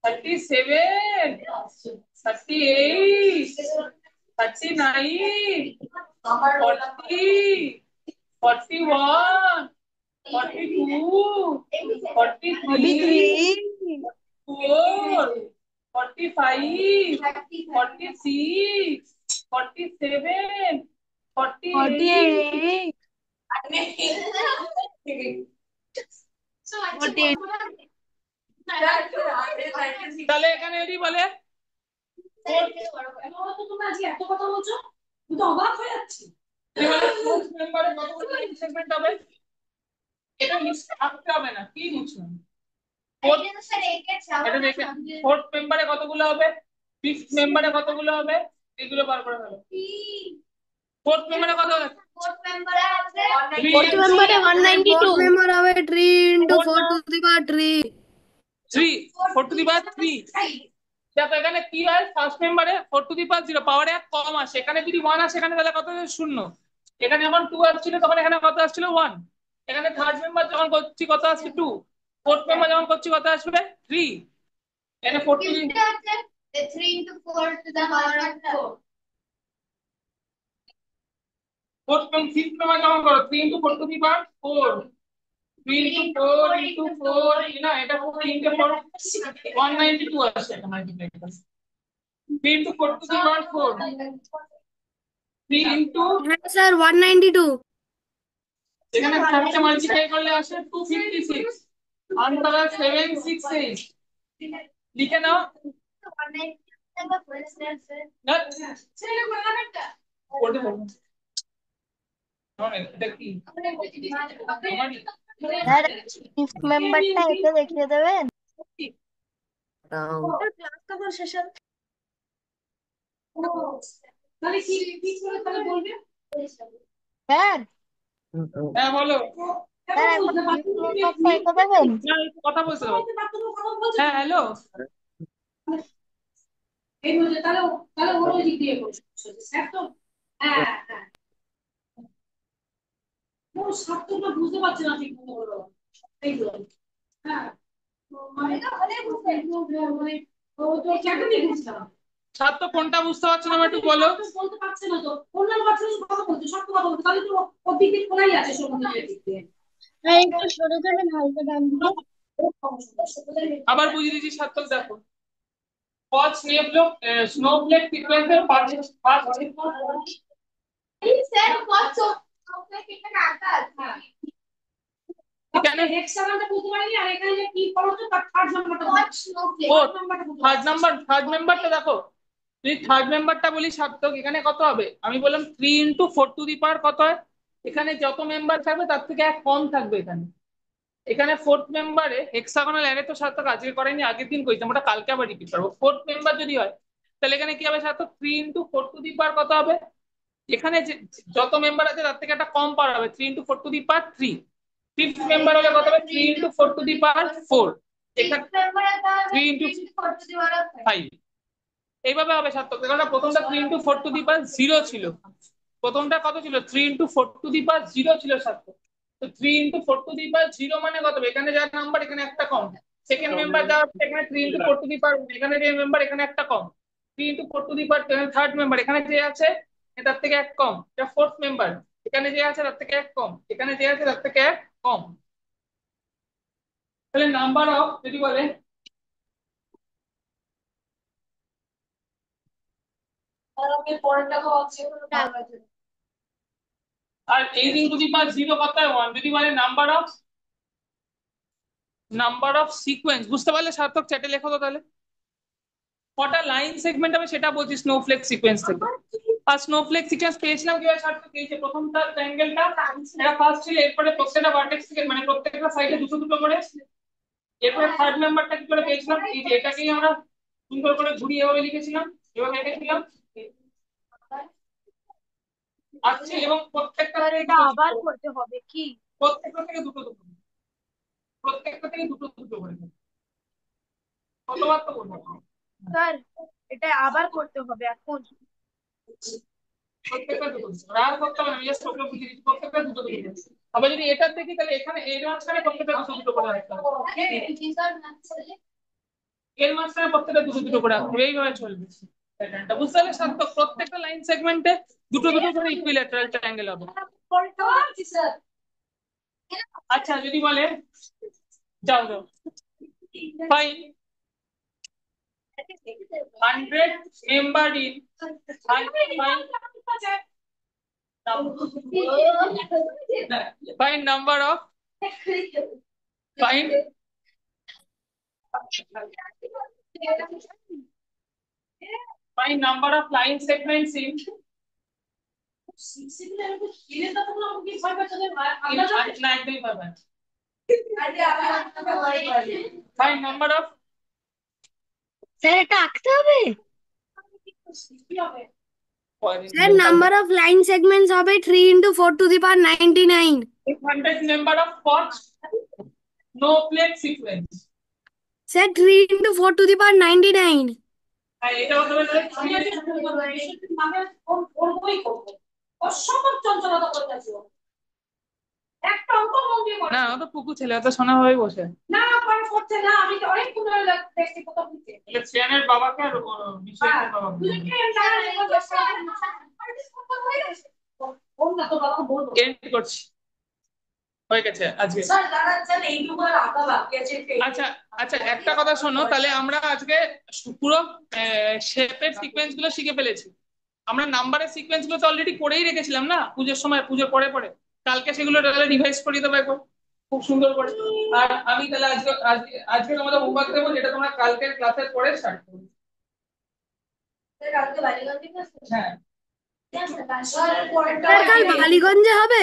37, 38, 39, 40, 41, 42, 43, 44, 45, 46, 47, 48. 48, তাহলে এখানে যদি বলে মেম্বারে কতগুলো সেগমেন্ট হবে, এটা লিস্ট আঁকতে হবে না, কি বুঝছেন? এটা দেখে ফোর্থ মেম্বারে কতগুলো হবে, ফিফথ মেম্বারে কতগুলো হবে, এগুলো বার করে ফেলো। ফোর্থ মেম্বারে কত হবে? ফোর্থ মেম্বারে ফোর্থ 192 মেম্বার হবে 3 into 4 to the power 3। 3, 4 to the পাওয়ার 3। দেখো এখানে কি হয়, ফার্স্ট মেম্বারে 4 টু দি পাওয়ার 0 পাওয়ারে 1 কম আসে, এখানে যদি 1 আসে এখানে তাহলে কত আসে? 0। এখানে যখন 2 আসছিল তখন এখানে কত আসছিল? 1। এখানে থার্ড মেম্বার যখন করছি কত আসছে? 2। ফোর্থ মেম্বার যখন করছি কত আসবে? 3। এখানে 4 to the 3 into 4 to the power of 4 fourth fifth member যখন করো 3 into 4 to the power 4, 3 into 4 into 4 না, এটা 3 into 4 192 আসে, এটা মাল্টিপ্লাই করলে 3 into 4 to the power 4, 3 into হ্যাঁ স্যার 192। এখানে 4 মাল্টিপ্লাই করলে আসে 256, আনসার 768। লিখে নাও। না ওটা বলুন। এটা কি স্যার ফিফথ মেম্বারটা এতে দেখিয়ে দেবেন। ক্লাস কখন শেষ হবে? তাহলে কি করে তাহলে বলবে? স্যার হ্যাঁ বলো। স্যার একবার ফিফথ মেম্বারটা এঁকে দেবেন। না একটু কথা বলতে হবে। হ্যাঁ হ্যালো। এই বলে তাহলে তাহলে ওর ওই দিক দিয়ে করছে একদম। হ্যাঁ হ্যাঁ ও সবটা বুঝতে পারছে না ঠিক মতো বলো এইগুলো। হ্যাঁ মানে মানে ও তো কেটে বুঝতে হবে। ছাত্র কোনটা বুঝতে পারছে না একটু বলো। বলতে পারছে না তো অন্যান্য বাচ্চারা কথা বলছে, সব কথা বলছে, তাহলে তো ওর দিক দিয়ে খোলাই আছে সমুদ্রের দিক দিয়ে। হ্যাঁ একটু সরে যাবেন হালকা ডান দিকে। আবার বুঝিয়ে দিচ্ছি ছাত্র দেখো। What snowflake sequence এর পাঁচ স্যার কত চোখে একটা আকার এখানে হেক্সাগনটা বুঝতে পারিনি, আর এখানে যে কি করছো তার থার্ড নাম্বারটা থার্ড মেম্বারটা দেখো। যদি থার্ড মেম্বারটা বলি সার্থক, এখানে কত হবে? আমি বললাম 3 into 4 to the power কত হয়? এখানে যত মেম্বার থাকবে তার থেকে এক কম থাকবে এখানে। এখানে ফোর্থ মেম্বারে হেক্সাগোনাল অ্যারে তো সার্থক আজকে করেনি, আগের দিন কইতাম, ওটা কালকে আবার রিপিট করবো। ফোর্থ মেম্বার যদি হয় তাহলে এখানে কি হবে সার্থক? 3 into 4 to the power কত হবে? এখানে যত মেম্বার আছে তার থেকে একটা কম পাওয়ার হবে, 3 into 4 to the power 3। Fifth member হলে কত হবে? 3 into 4 to the power 4। এখানে 3 into 5। এইভাবে হবে সার্থক। দেখো না, প্রথমটা 3 into 4 to the power 0 ছিল, প্রথমটা কত ছিল? 3 into 4 to the power 0 ছিল সার্থক। তো 3 into 4 to the power 0 মানে কত হবে? এখানে যার নাম্বার এখানে একটা কম। সেকেন্ড মেম্বার যা হচ্ছে এখানে 3 into 4 to the power, এখানে যে মেম্বার এখানে একটা কম। 3 into 4 to the power third member এখানে যে আছে তার থেকে এক কম, এটা ফোর্থ মেম্বার। এখানে যে আছে তার থেকে এক কম, এখানে যে আছে তার থেকে এক কম। তাহলে নাম্বার অফ যদি বলে আর এই দিন যদি পার জিরো কত হয় 1, যদি বলে নাম্বার অফ সিকোয়েন্স, বুঝতে পারলে সার্থক চ্যাটে লেখো তো তাহলে কটা লাইন সেগমেন্ট হবে সেটা বলছি স্নোফ্লেক সিকোয়েন্স থেকে। আর স্নোফ্লেক সিকোয়েন্স পেয়েছিলাম কিভাবে সার্থক? এই যে প্রথমটা ট্রায়াঙ্গেলটা এটা ফার্স্ট ছিল, এরপরে প্রত্যেকটা ভার্টেক্স থেকে মানে প্রত্যেকটা সাইডে দুটো দুটো করে, এরপরে থার্ড নাম্বারটা কি করে পেয়েছিলাম? এই যে এটাকেই আমরা সুন্দর করে ঘুরিয়ে এভাবে লিখেছিলাম, এভাবে এঁকেছিলাম। আচ্ছা, এবং প্রত্যেকটা থেকে এটা আবার করতে হবে কি? প্রত্যেকটা থেকে দুটো দুটো, প্রত্যেকটা থেকে দুটো দুটো করে কতবার তো বলবো। স্যার এটা আবার করতে হবে এখন? প্রত্যেকটা দুটো দুটো আর করতে হবে না, আমি জাস্ট ওগুলো বুঝিয়ে দিচ্ছি, প্রত্যেকটা দুটো দুটো করে। আবার যদি এটার দেখি তাহলে এখানে এর মাঝখানে প্রত্যেকটা দুটো দুটো করে রাখতে হবে, এর মাঝখানে প্রত্যেকটা দুটো দুটো করে রাখতে হবে, এইভাবে চলবে প্যাটার্নটা। বুঝতে পারলে সার্থক? প্রত্যেকটা লাইন সেগমেন্টে দুটো দুটো করে ইকুইল্যাটারাল ট্রায়াঙ্গেল হবে। আচ্ছা যদি বলে যাও যাও fine 100 member in find number of find find number of line segments in না একদমই পারবেন। find number of স্যার এটা আঁকতে হবে? Sir number of line segments হবে 3 × 4⁹99। 100 member of what snowflake sequence। Sir 3 × 4⁹99। এটা হতে হবে না, ও তো পুকু ছেলে, অত শোনা হয়ে বসে শ্রেয়ানের বাবাকে আর বিশ্বজিতের বাবাকে এন্ড করছি, হয়ে গেছে আজকে। আচ্ছা আচ্ছা, একটা কথা শোনো, তাহলে আমরা আজকে পুরো শেপের সিকোয়েন্স গুলো শিখে ফেলেছি। আমরা নাম্বারের সিকোয়েন্স গুলো তো অলরেডি করেই রেখেছিলাম না পুজোর সময়, পুজোর পরে পরে। কালকে সেগুলো তাহলে রিভাইজ করিয়ে দেবো একবার খুব সুন্দর করে। আর আমি তাহলে আজকে আজকে আজকে তোমাদের হোমওয়ার্ক দেবো, যেটা তোমরা কালকের ক্লাসের পরে স্টার্ট করবে। হ্যাঁ স্যার কাল বালিগঞ্জে হবে?